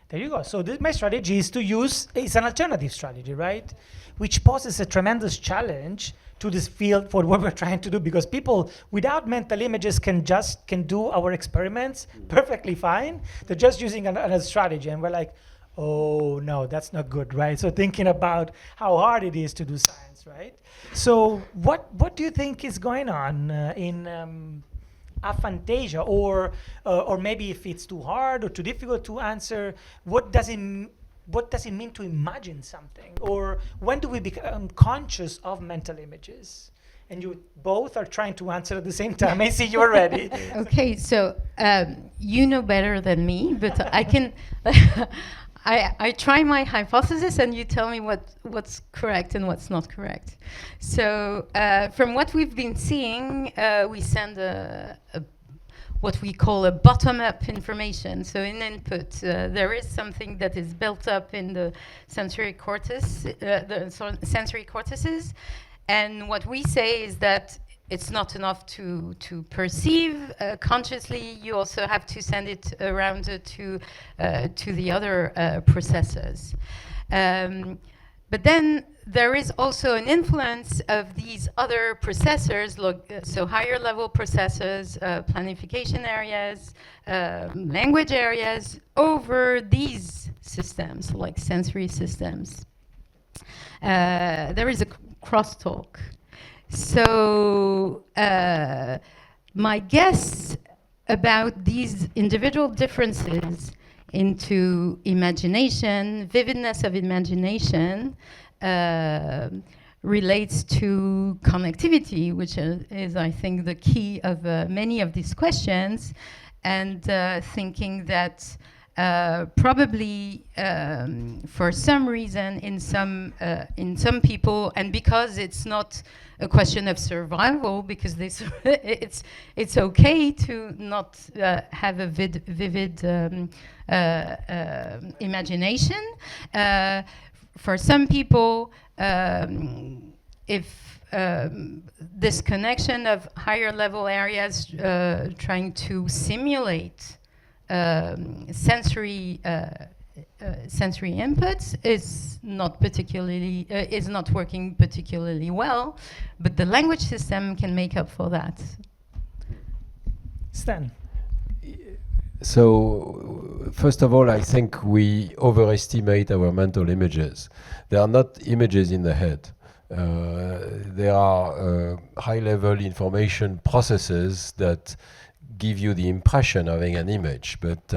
There you go. So my strategy is to use, it's an alternative strategy, right? Which poses a tremendous challenge to this field for what we're trying to do, because people without mental images can do our experiments perfectly fine. They're just using a strategy, and we're like, oh no, that's not good, right? So thinking about how hard it is to do science, right? So what do you think is going on in aphantasia, or maybe if it's too hard or too difficult to answer, what does it mean to imagine something? Or when do we become conscious of mental images? And you both are trying to answer at the same time. I see you're ready. Okay, so you know better than me, but I can. I try my hypothesis, and you tell me what's correct and what's not correct. So from what we've been seeing, we send what we call a bottom-up information. So in input, there is something that is built up in the sensory cortex, sensory cortices, and what we say is that it's not enough to perceive consciously. You also have to send it around to the other processors. But then there is also an influence of these other processors, so higher level processors, planification areas, language areas, over these systems, like sensory systems. There is a crosstalk. So my guess about these individual differences into imagination, vividness of imagination, relates to connectivity, which is, I think, the key of many of these questions, and thinking that probably for some reason in some people, and because it's not a question of survival, because it's okay to not have a vivid imagination. For some people, if this connection of higher level areas trying to simulate sensory inputs is not working particularly well, but the language system can make up for that. Stan. So, first of all, I think we overestimate our mental images. They are not images in the head. They are high-level information processes that give you the impression of having an image, but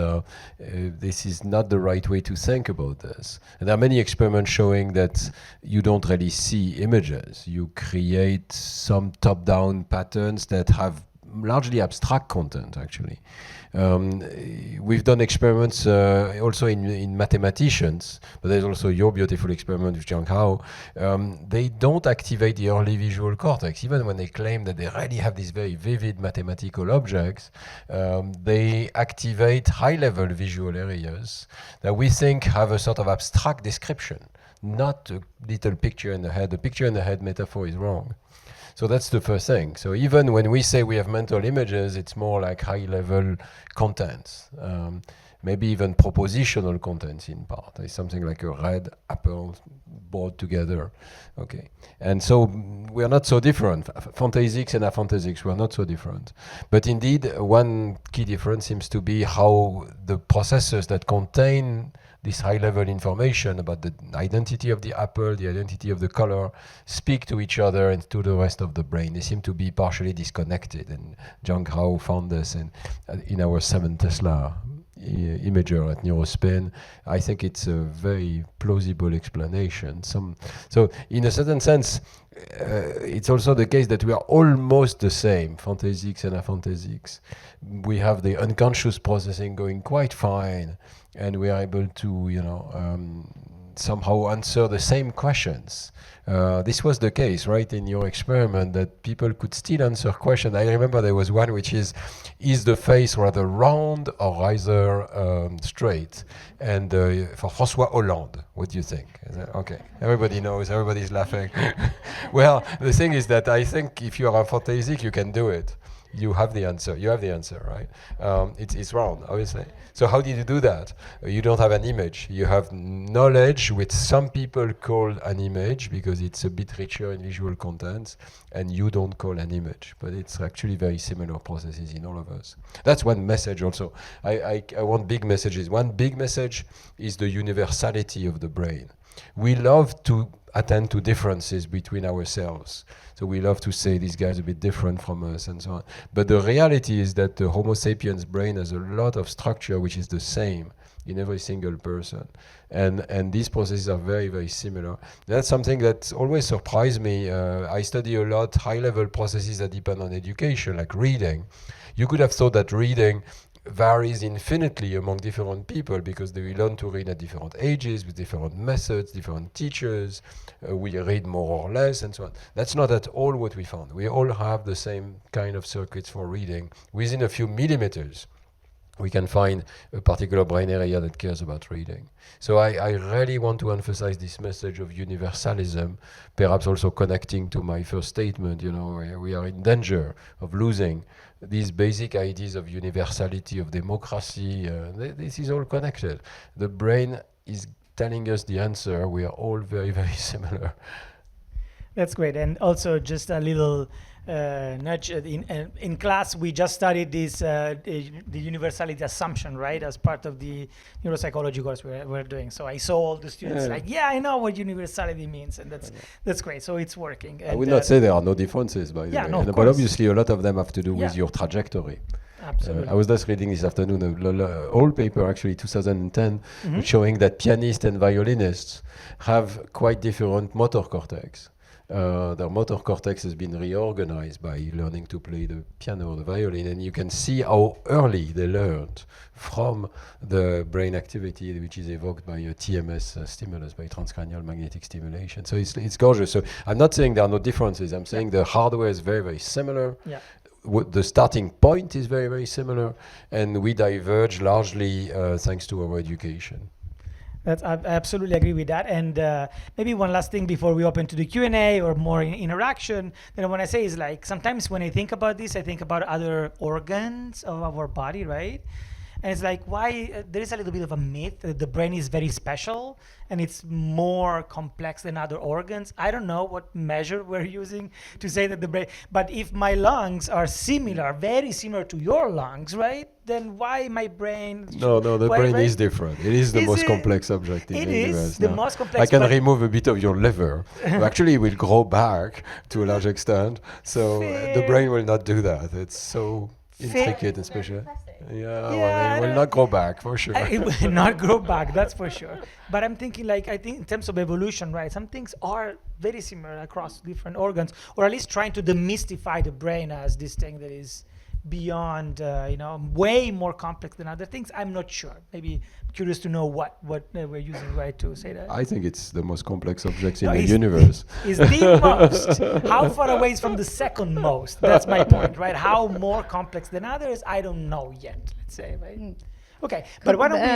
this is not the right way to think about this. And there are many experiments showing that you don't really see images. You create some top-down patterns that have largely abstract content, actually. We've done experiments also in mathematicians, but there's also your beautiful experiment with Zhang Hao. They don't activate the early visual cortex, even when they claim that they really have these very vivid mathematical objects. They activate high-level visual areas that we think have a sort of abstract description, not a little picture in the head. The picture in the head metaphor is wrong. So that's the first thing. So even when we say we have mental images, it's more like high-level contents, maybe even propositional contents in part. It's something like a red apple brought together. Okay, and so we are not so different. Phantasics and aphantasics, we are not so different. But indeed, one key difference seems to be how the processors that contain this high-level information about the identity of the apple, the identity of the color, speak to each other and to the rest of the brain. They seem to be partially disconnected, and Zhang Hao found this in our 7 Tesla imager at NeuroSpin. I think it's a very plausible explanation. So in a certain sense, it's also the case that we are almost the same, phantasics and aphantasics. We have the unconscious processing going quite fine, and we are able to, somehow answer the same questions. This was the case, right, in your experiment, that people could still answer questions. I remember there was one which is the face rather round or rather straight? And for François Hollande, what do you think? Okay, everybody knows, everybody's laughing. Well, the thing is that I think if you are a phantasic, you can do it. You have the answer. You have the answer, right? It's round, obviously. So how did you do that? You don't have an image. You have knowledge, which some people call an image because it's a bit richer in visual contents, and you don't call an image. But it's actually very similar processes in all of us. That's one message also. I want big messages. One big message is the universality of the brain. We love to attend to differences between ourselves. So we love to say this guy's a bit different from us and so on. But the reality is that the Homo sapiens brain has a lot of structure which is the same in every single person. And these processes are very, very similar. That's something that always surprised me. I study a lot high-level processes that depend on education, like reading. You could have thought that reading varies infinitely among different people because they learn to read at different ages, with different methods, different teachers. We read more or less, and so on. That's not at all what we found. We all have the same kind of circuits for reading. Within a few millimeters, we can find a particular brain area that cares about reading. So I really want to emphasize this message of universalism, perhaps also connecting to my first statement, we are in danger of losing these basic ideas of universality, of democracy. This is all connected. The brain is telling us the answer. We are all very, very similar. That's great. And also just a little nudge. In class, we just studied this the universality assumption, right, as part of the neuropsychology course we're doing. So I saw all the students I know what universality means, and that's great. So it's working. And I would not say there are no differences, by the way. No, but obviously a lot of them have to do with your trajectory. Absolutely. I was just reading this afternoon an old paper, actually 2010, showing that pianists and violinists have quite different motor cortex. Their motor cortex has been reorganized by learning to play the piano or the violin, and you can see how early they learned from the brain activity which is evoked by a TMS stimulus, by transcranial magnetic stimulation. So it's gorgeous. So I'm not saying there are no differences. I'm saying the hardware is very, very similar. Yeah. The starting point is very, very similar, and we diverge largely thanks to our education. I absolutely agree with that. And maybe one last thing before we open to the Q&A or more interaction, then what I say is, like, sometimes when I think about this, I think about other organs of our body, right? And it's like, why there is a little bit of a myth that the brain is very special and it's more complex than other organs. I don't know what measure we're using to say that the brain, but if my lungs are similar, very similar to your lungs, right? Then why my brain? No, the why, brain right? is different. It is the Is most it? complex object in It the universe. is the now. most complex. I can but remove a bit of your liver. Actually, it will grow back to a large extent. So the Fair. brain will not do that. It's so Fair. intricate and special. Yeah, Well, it will not grow back for sure. It will not grow back, that's for sure. But I'm thinking, like, I think in terms of evolution, right, some things are very similar across different organs, or at least trying to demystify the brain as this thing that is beyond, way more complex than other things. I'm not sure. Maybe curious to know what we're using, right, to say that. I think it's the most complex object in No, the it's- universe. Is the most. How far away is from the second most? That's my point, right? How more complex than others? I don't know yet, let's say, right? Okay, but why don't we,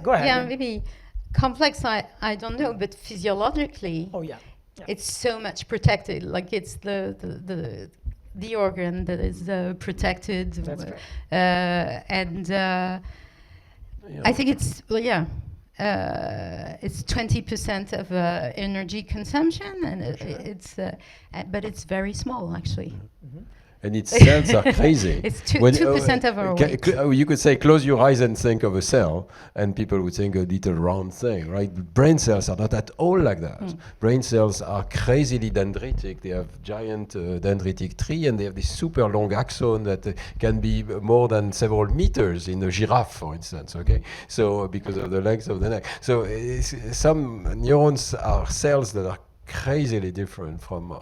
go ahead. Yeah, maybe complex, I don't know, but physiologically, Oh, yeah. it's so much protected. Like it's the organ that is protected. That's fair. And I think it's, it's 20% of energy consumption, and but it's very small actually. And its cells are crazy. It's 2% of our weight. You could say, close your eyes and think of a cell, and people would think a little round thing, right? But brain cells are not at all like that. Brain cells are crazily dendritic. They have giant dendritic tree, and they have this super long axon that can be more than several meters in a giraffe, for instance, okay? So, because of the length of the neck. So, some neurons are cells that are crazily different from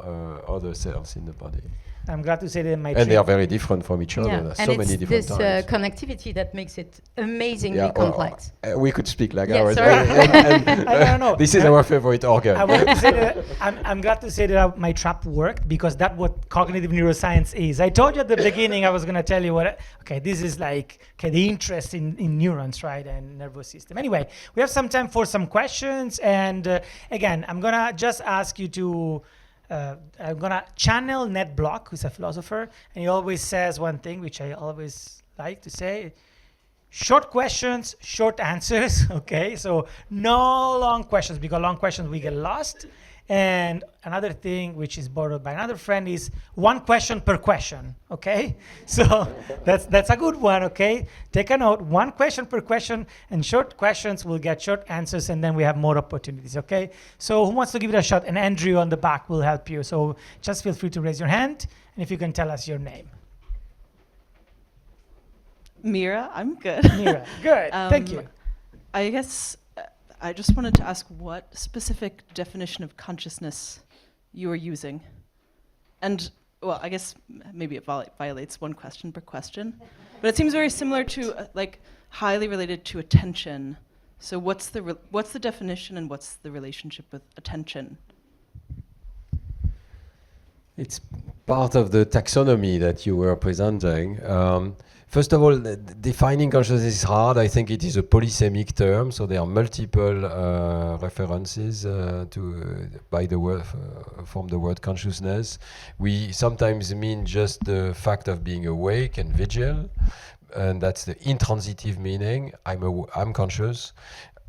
other cells in the body. I'm glad to say that my And they are very different from each other. Yeah, There's and so it's many different this types. connectivity that makes it amazingly Yeah, complex. We could speak like Yeah, hours. sorry. I don't know. This is our favorite organ. I want to say that I'm glad to say that my trap worked, because that's what cognitive neuroscience is. I told you at the beginning I was going to tell you this is like, the interest in neurons, right, and nervous system. Anyway, we have some time for some questions, and again, I'm going to just ask you to, I'm going to channel Ned Block, who's a philosopher, and he always says one thing, which I always like to say: short questions, short answers, okay? So no long questions, because long questions we get lost. And another thing, which is borrowed by another friend, is one question per question, okay? So that's a good one, okay? Take a note, one question per question, and short questions will get short answers, and then we have more opportunities, okay? So who wants to give it a shot? And Andrew on the back will help you. So just feel free to raise your hand, and if you can tell us your name. Mira, I'm good. Mira, good, thank you. I guess I just wanted to ask what specific definition of consciousness you are using. And, well, I guess maybe it violates one question per question. But it seems very similar to, highly related to attention. So what's the definition, and what's the relationship with attention? It's part of the taxonomy that you were presenting. First of all, defining consciousness is hard. I think it is a polysemic term, so there are multiple references by the word from the word consciousness. We sometimes mean just the fact of being awake and vigil, and that's the intransitive meaning. I'm conscious,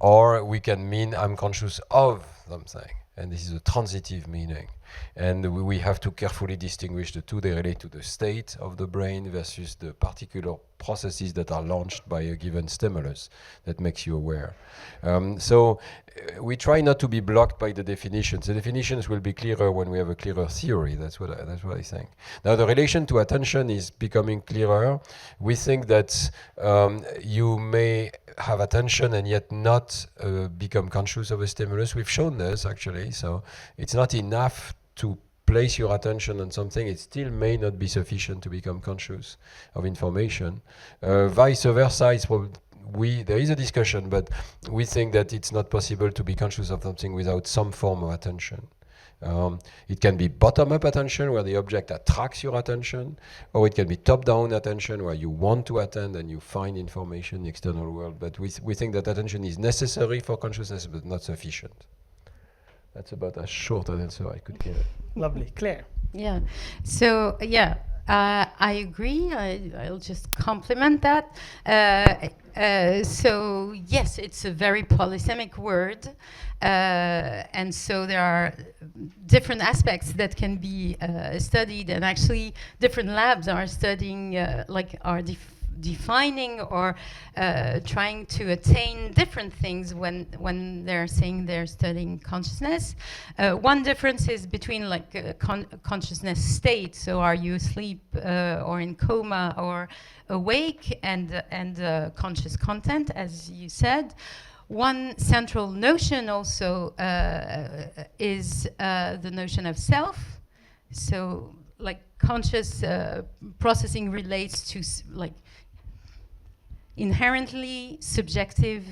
or we can mean I'm conscious of something, and this is a transitive meaning. And we have to carefully distinguish the two. They relate to the state of the brain versus the particular processes that are launched by a given stimulus that makes you aware. So we try not to be blocked by the definitions. The definitions will be clearer when we have a clearer theory. That's what I think. Now the relation to attention is becoming clearer. We think that you may have attention and yet not become conscious of a stimulus. We've shown this actually, so it's not enough to place your attention on something. It still may not be sufficient to become conscious of information. Vice versa, there is a discussion, but we think that it's not possible to be conscious of something without some form of attention. It can be bottom-up attention, where the object attracts your attention, or it can be top-down attention, where you want to attend and you find information in the external world. But we think that attention is necessary for consciousness, but not sufficient. That's about as short an answer I could give. Lovely, Claire. Yeah. So I agree. I'll just complement that. so yes, it's a very polysemic word, and so there are different aspects that can be studied, and actually different labs are studying, defining or trying to attain different things when they're saying they're studying consciousness. One difference is between consciousness state, so are you asleep or in coma or awake, and conscious content, as you said. One central notion also is the notion of self. So conscious processing relates to inherently subjective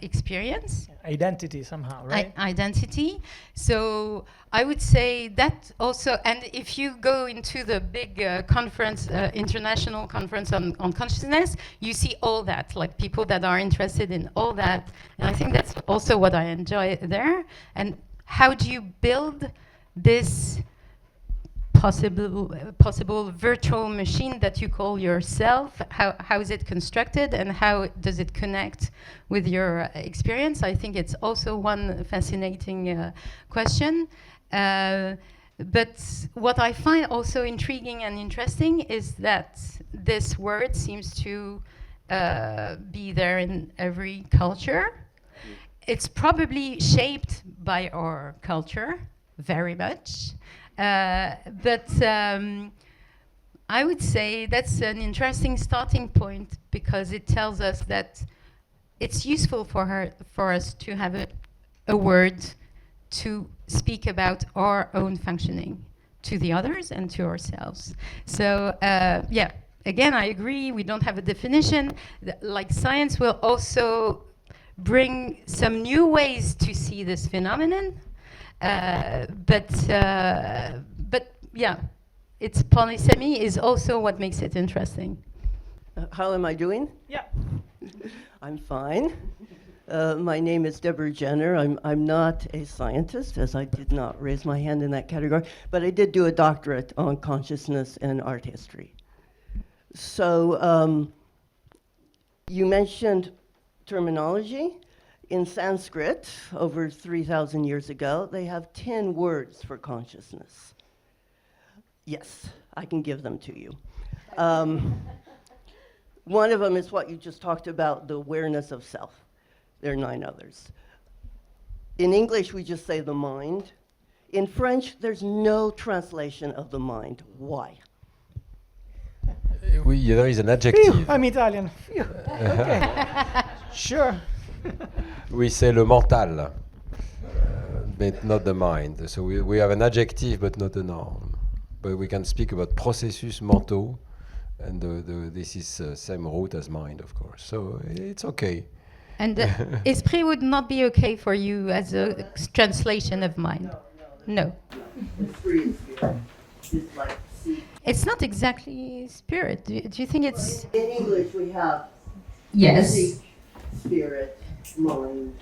experience. Identity somehow, right? Identity. So I would say that also, and if you go into the big conference, international conference on consciousness, you see all that, people that are interested in all that. And I think that's also what I enjoy there. And how do you build this possible virtual machine that you call yourself? How is it constructed, and how does it connect with your experience? I think it's also one fascinating question. But what I find also intriguing and interesting is that this word seems to be there in every culture. It's probably shaped by our culture very much. But I would say that's an interesting starting point, because it tells us that it's useful for us to have a word to speak about our own functioning to the others and to ourselves. So yeah, again, I agree, we don't have a definition. Science will also bring some new ways to see this phenomenon. But yeah, its polysemy is also what makes it interesting. How am I doing? Yeah. I'm fine. My name is Deborah Jenner. I'm not a scientist, as I did not raise my hand in that category, but I did do a doctorate on consciousness and art history. So you mentioned terminology. In Sanskrit, over 3,000 years ago, they have 10 words for consciousness. Yes, I can give them to you. One of them is what you just talked about, the awareness of self. There are 9 others. In English, we just say the mind. In French, there's no translation of the mind. Why? There is an adjective. I'm Italian. Okay. Sure. We say le mental, but not the mind. So we have an adjective, but not a noun. But we can speak about processus mentaux, and this is same root as mind, of course. So it's okay. And esprit would not be okay for you as a translation of mind? No. Esprit is spirit. It's like see. It's not exactly spirit. Do you think it's... In English, we have Yes. spirit, mind.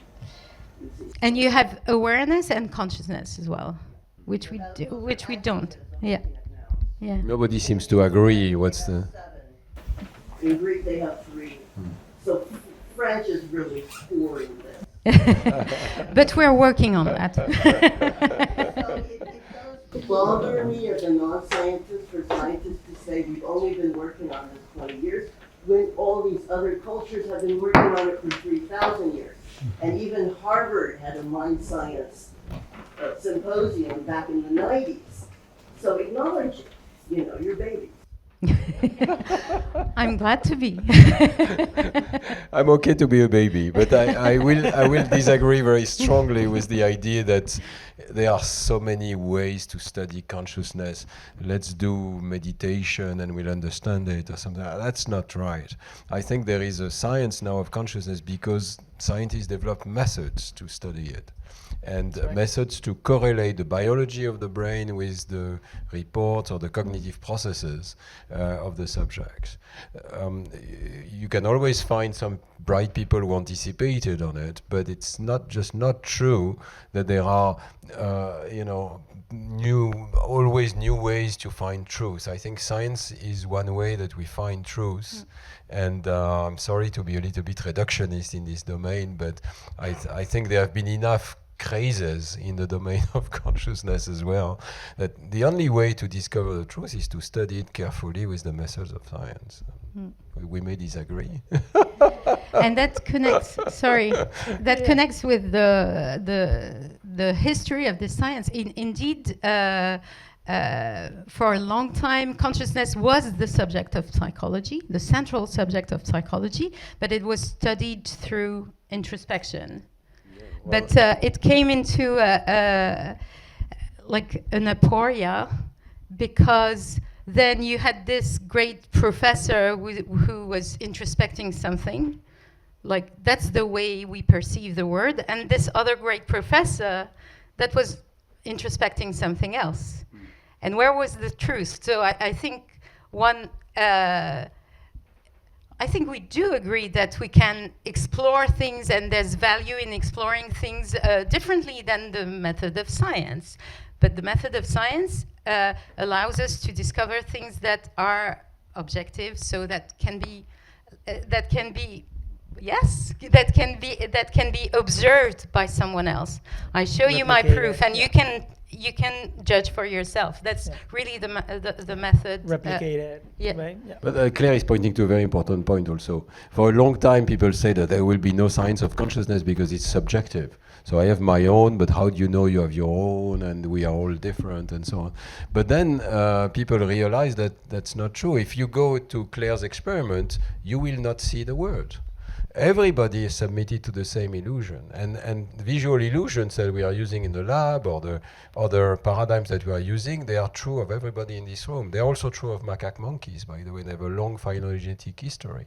And you have awareness and consciousness as well, which we don't. Yeah. Yeah. Nobody seems to agree. What's the... In Greek, they have 3. So French is really scoring this. But we're working on that. So it does bother me as a non-scientist for scientists to say we've only been working on this 20 years, when all these other cultures have been working on it for 3,000 years. And even Harvard had a mind science symposium back in the 90s. So acknowledge it, your baby. I'm glad to be. I'm okay to be a baby, but I will disagree very strongly with the idea that there are so many ways to study consciousness. Let's do meditation and we'll understand it or something. That's not right. I think there is a science now of consciousness because scientists develop methods to study it. and Right. methods to correlate the biology of the brain with the reports or the cognitive processes of the subjects. You can always find some bright people who anticipated on it, but it's not true that there are, always new ways to find truth. I think science is one way that we find truth, and I'm sorry to be a little bit reductionist in this domain, but I think there have been enough crazes in the domain of consciousness as well, that the only way to discover the truth is to study it carefully with the methods of science. We may disagree. And that connects. Connects with the history of this science. Indeed, for a long time, consciousness was the subject of psychology, the central subject of psychology, but it was studied through introspection. But it came into like an aporia, because then you had this great professor who was introspecting something, like that's the way we perceive the world, and this other great professor that was introspecting something else. And where was the truth? So I think I think we do agree that we can explore things, and there's value in exploring things differently than the method of science. But the method of science allows us to discover things that are objective, so that can be observed by someone else. I show you my proof, and you can judge for yourself. That's really the method. Replicated. Right? Yeah. But Claire is pointing to a very important point also. For a long time, people say that there will be no science of consciousness because it's subjective. So I have my own, but how do you know you have your own, and we are all different, and so on. But then people realize that that's not true. If you go to Claire's experiment, you will not see the word. Everybody is submitted to the same illusion, and visual illusions that we are using in the lab, or the other paradigms that we are using, they are true of everybody in this room. They're also true of macaque monkeys, by the way. They have a long phylogenetic history.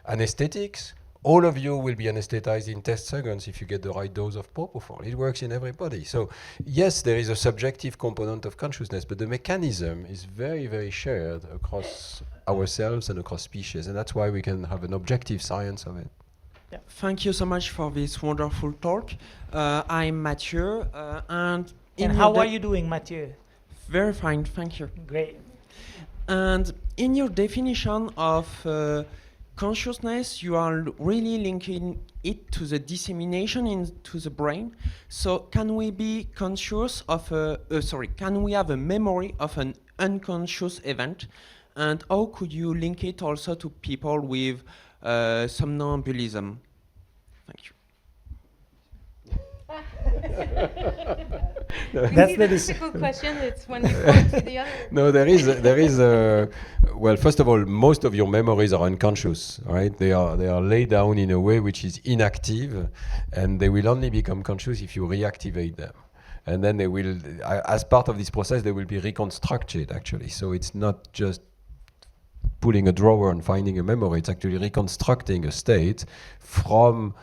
Anesthetics, all of you will be anesthetized in 10 seconds if you get the right dose of propofol. It works in everybody. So yes, there is a subjective component of consciousness, but the mechanism is very, very shared across ourselves and across species, and that's why we can have an objective science of it. Yeah. Thank you so much for this wonderful talk. I'm Mathieu, and how are you doing, Mathieu? Very fine, thank you. Great. And in your definition of consciousness, you are really linking it to the dissemination into the brain. So can we be conscious of can we have a memory of an unconscious event? And how could you link it also to people with somnambulism? Thank you. That's the difficult question. It's when you point to the other. No, there is a. Well, first of all, most of your memories are unconscious, right? They are laid down in a way which is inactive, and they will only become conscious if you reactivate them. And then they will, as part of this process, they will be reconstructed, actually. So it's not just pulling a drawer and finding a memory. It's actually reconstructing a state from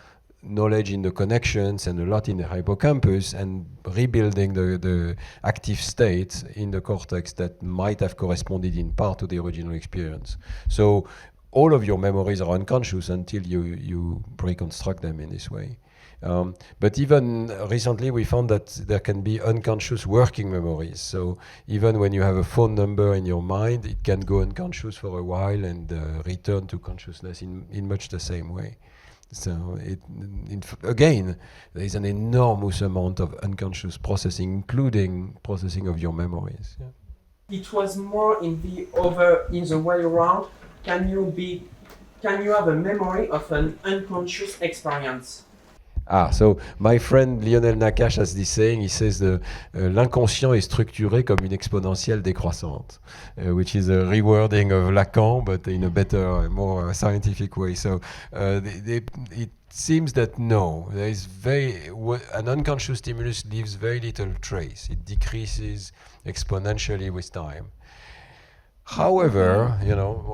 knowledge in the connections and a lot in the hippocampus, and rebuilding the active state in the cortex that might have corresponded in part to the original experience. So all of your memories are unconscious until you reconstruct them in this way. But even recently we found that there can be unconscious working memories. So even when you have a phone number in your mind, it can go unconscious for a while and return to consciousness in much the same way. So again, there is an enormous amount of unconscious processing, including processing of your memories. Yeah. It was more in the way around. Can you have a memory of an unconscious experience? So my friend Lionel Nakache has this saying. He says l'inconscient est structuré comme une exponentielle décroissante, which is a rewording of Lacan, but in a better, more scientific way. So it seems that no, there is an unconscious stimulus leaves very little trace. It decreases exponentially with time. However,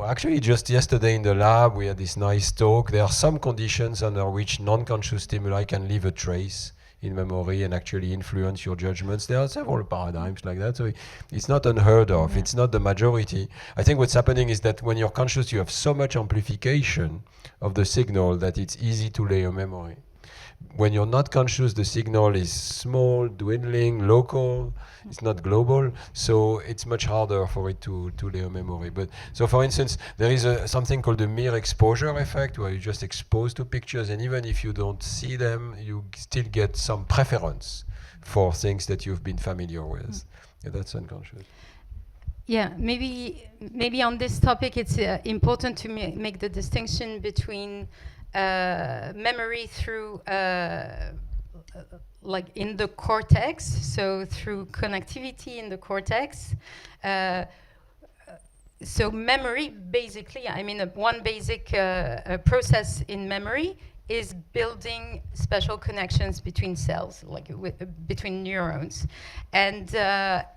actually just yesterday in the lab we had this nice talk. There are some conditions under which non-conscious stimuli can leave a trace in memory and actually influence your judgments. There are several paradigms like that, so it's not unheard of. It's not the majority. I think what's happening is that when you're conscious, you have so much amplification of the signal that it's easy to layer memory. When you're not conscious, the signal is small, dwindling, local. It's not global, so it's much harder for it to layer memory. But so, for instance, there is something called the mere exposure effect, where you're just exposed to pictures, and even if you don't see them, you still get some preference for things that you've been familiar with. Yeah, that's unconscious. Yeah, maybe on this topic, it's important to make the distinction between memory through like in the cortex, so through connectivity in the cortex. So memory, basically, I mean, one basic process in memory is building special connections between cells, like between neurons. And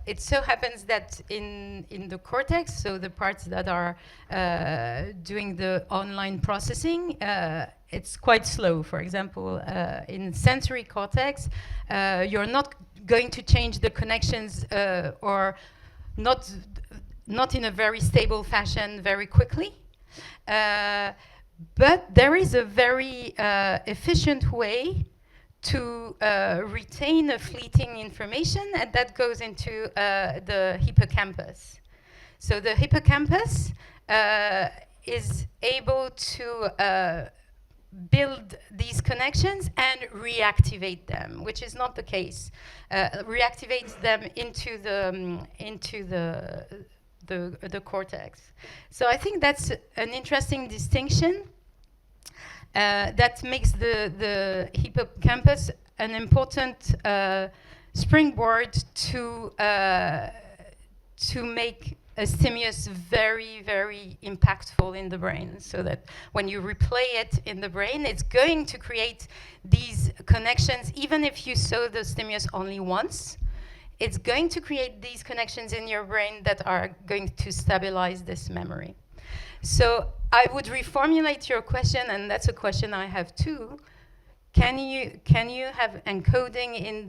it so happens that in the cortex, so the parts that are doing the online processing, it's quite slow. For example, in sensory cortex, you're not going to change the connections or not in a very stable fashion very quickly. But there is a very efficient way to retain a fleeting information, and that goes into the hippocampus. So the hippocampus is able to build these connections and reactivate them, which is not the case. Reactivate them into the cortex. So I think that's an interesting distinction that makes the hippocampus an important springboard to make a stimulus very, very impactful in the brain, so that when you replay it in the brain, it's going to create these connections, even if you saw the stimulus only once. It's going to create these connections in your brain that are going to stabilize this memory. So I would reformulate your question, and that's a question I have too. Can you have encoding in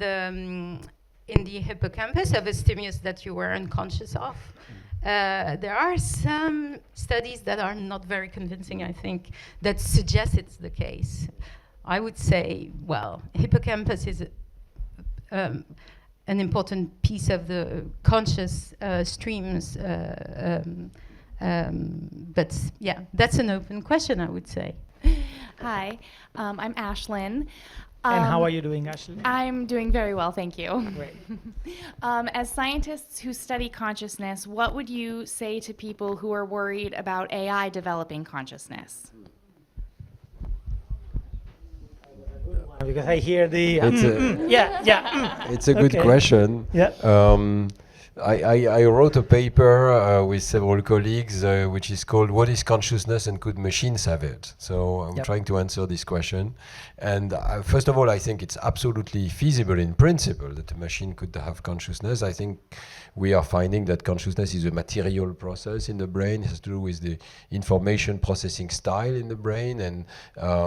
the hippocampus of a stimulus that you were unconscious of? There are some studies that are not very convincing, I think, that suggest it's the case. I would say, well, hippocampus is an important piece of the conscious streams, but yeah, that's an open question, I would say. Hi, I'm Ashlyn. And how are you doing, Ashlyn? I'm doing very well, thank you. Great. As scientists who study consciousness, what would you say to people who are worried about AI developing consciousness? Because I hear the It's a good question. Yeah. I wrote a paper with several colleagues which is called "What is Consciousness and Could Machines Have It?" So I'm trying to answer this question. And first of all, I think it's absolutely feasible in principle that a machine could have consciousness. I think we are finding that consciousness is a material process in the brain. It has to do with the information processing style in the brain, and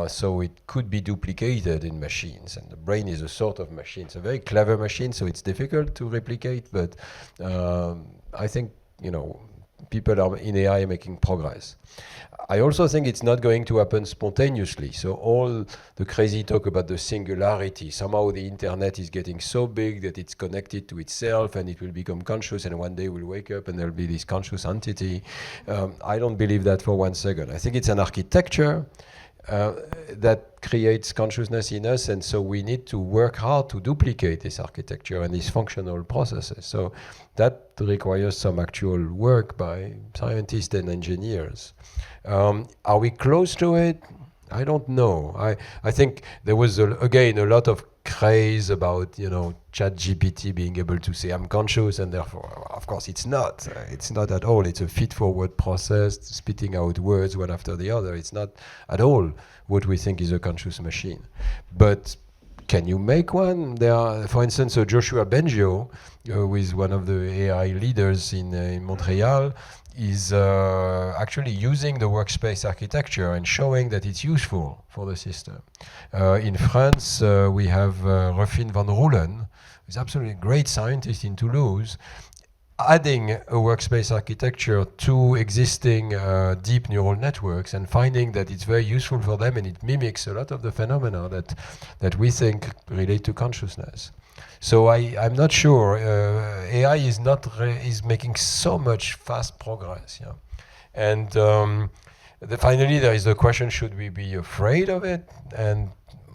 so it could be duplicated in machines. And the brain is a sort of machine. It's a very clever machine, so it's difficult to replicate, but I think, people are in AI making progress. I also think it's not going to happen spontaneously. So all the crazy talk about the singularity, somehow the internet is getting so big that it's connected to itself and it will become conscious, and one day we'll wake up and there'll be this conscious entity. I don't believe that for 1 second. I think it's an architecture that creates consciousness in us, and so we need to work hard to duplicate this architecture and these functional processes. So that requires some actual work by scientists and engineers. Are we close to it? I don't know. I think there was, again, a lot of craze about, ChatGPT being able to say I'm conscious, and therefore, of course, it's not. It's not at all. It's a feed-forward process, spitting out words one after the other. It's not at all what we think is a conscious machine. But can you make one? There are, for instance, Joshua Bengio, who is one of the AI leaders in Montreal, is actually using the workspace architecture and showing that it's useful for the system. In France, we have Ruffin van Roelen, who's absolutely great scientist in Toulouse, adding a workspace architecture to existing deep neural networks and finding that it's very useful for them, and it mimics a lot of the phenomena that we think relate to consciousness. So I'm not sure. AI is making so much fast progress, yeah. And finally, there is the question: should we be afraid of it? And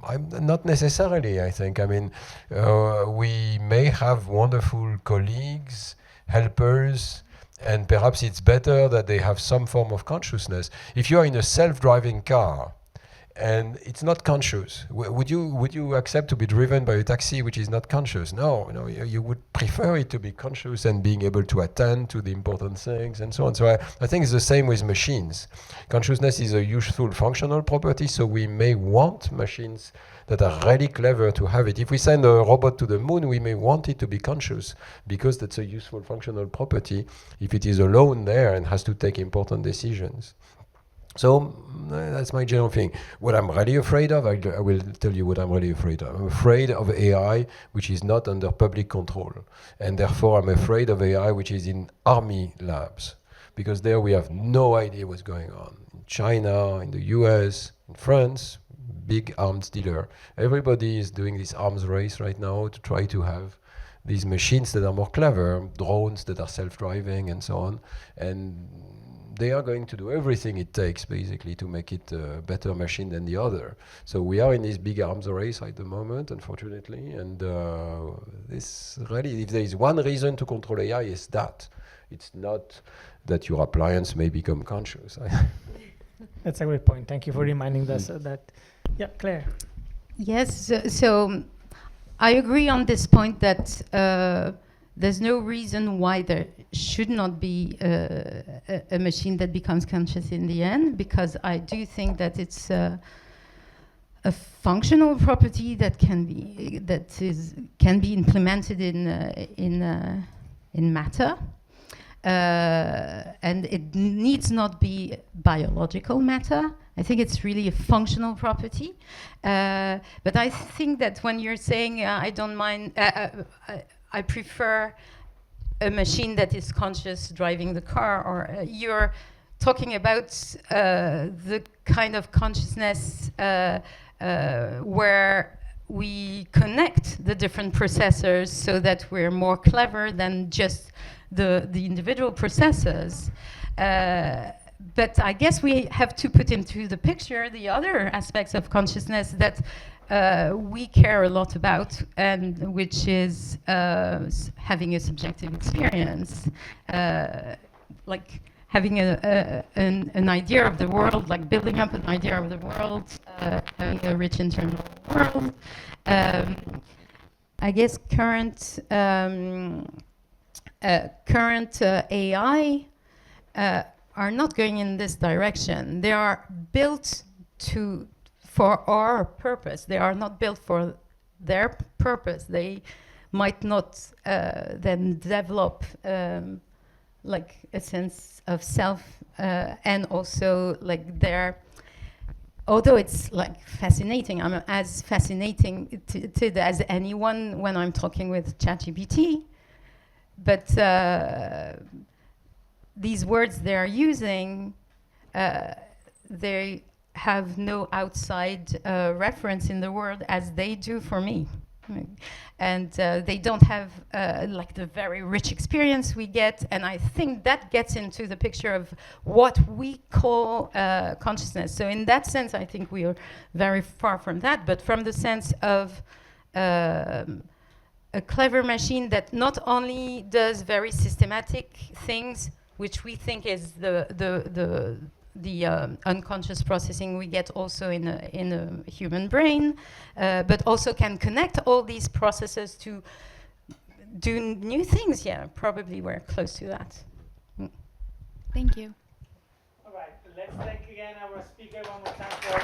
I'm not necessarily. I think. I mean, we may have wonderful colleagues, helpers, and perhaps it's better that they have some form of consciousness. If you are in a self-driving car and it's not conscious, would you accept to be driven by a taxi which is not conscious? No, you would prefer it to be conscious and being able to attend to the important things and so on. So I think it's the same with machines. Consciousness is a useful functional property, so we may want machines that are really clever to have it. If we send a robot to the moon, we may want it to be conscious because that's a useful functional property if it is alone there and has to take important decisions. So that's my general thing. What I'm really afraid of, I will tell you what I'm really afraid of. I'm afraid of AI which is not under public control. And therefore I'm afraid of AI which is in army labs. Because there we have no idea what's going on. In China, in the US, in France, big arms dealer. Everybody is doing this arms race right now to try to have these machines that are more clever, drones that are self-driving and so on. And they are going to do everything it takes, basically, to make it a better machine than the other. So we are in this big arms race at the moment, unfortunately. And this really, if there is one reason to control AI, is that. It's not that your appliance may become conscious. That's a great point. Thank you for reminding us of that. Yeah, Claire. Yes, so I agree on this point that there's no reason why there should not be a machine that becomes conscious in the end, because I do think that it's a functional property that can be implemented in matter, and it needs not be biological matter. I think it's really a functional property, but I think that when you're saying I don't mind. I prefer a machine that is conscious driving the car, or you're talking about the kind of consciousness where we connect the different processors so that we're more clever than just the individual processors. But I guess we have to put into the picture the other aspects of consciousness that we care a lot about, and which is having a subjective experience, like having an idea of the world, like building up an idea of the world, having a rich internal world. I guess current AI are not going in this direction. They are built for our purpose. They are not built for their purpose. They might not then develop like a sense of self, and also like although it's like fascinating, I'm as fascinating as anyone when I'm talking with ChatGPT, but these words they're using, they have no outside reference in the world as they do for me. And they don't have like the very rich experience we get, and I think that gets into the picture of what we call consciousness. So in that sense, I think we are very far from that, but from the sense of a clever machine that not only does very systematic things, which we think is the unconscious processing we get also in a human brain, but also can connect all these processes to do new things. Yeah, probably we're close to that. Thank you. All right, let's thank again our speaker one more time for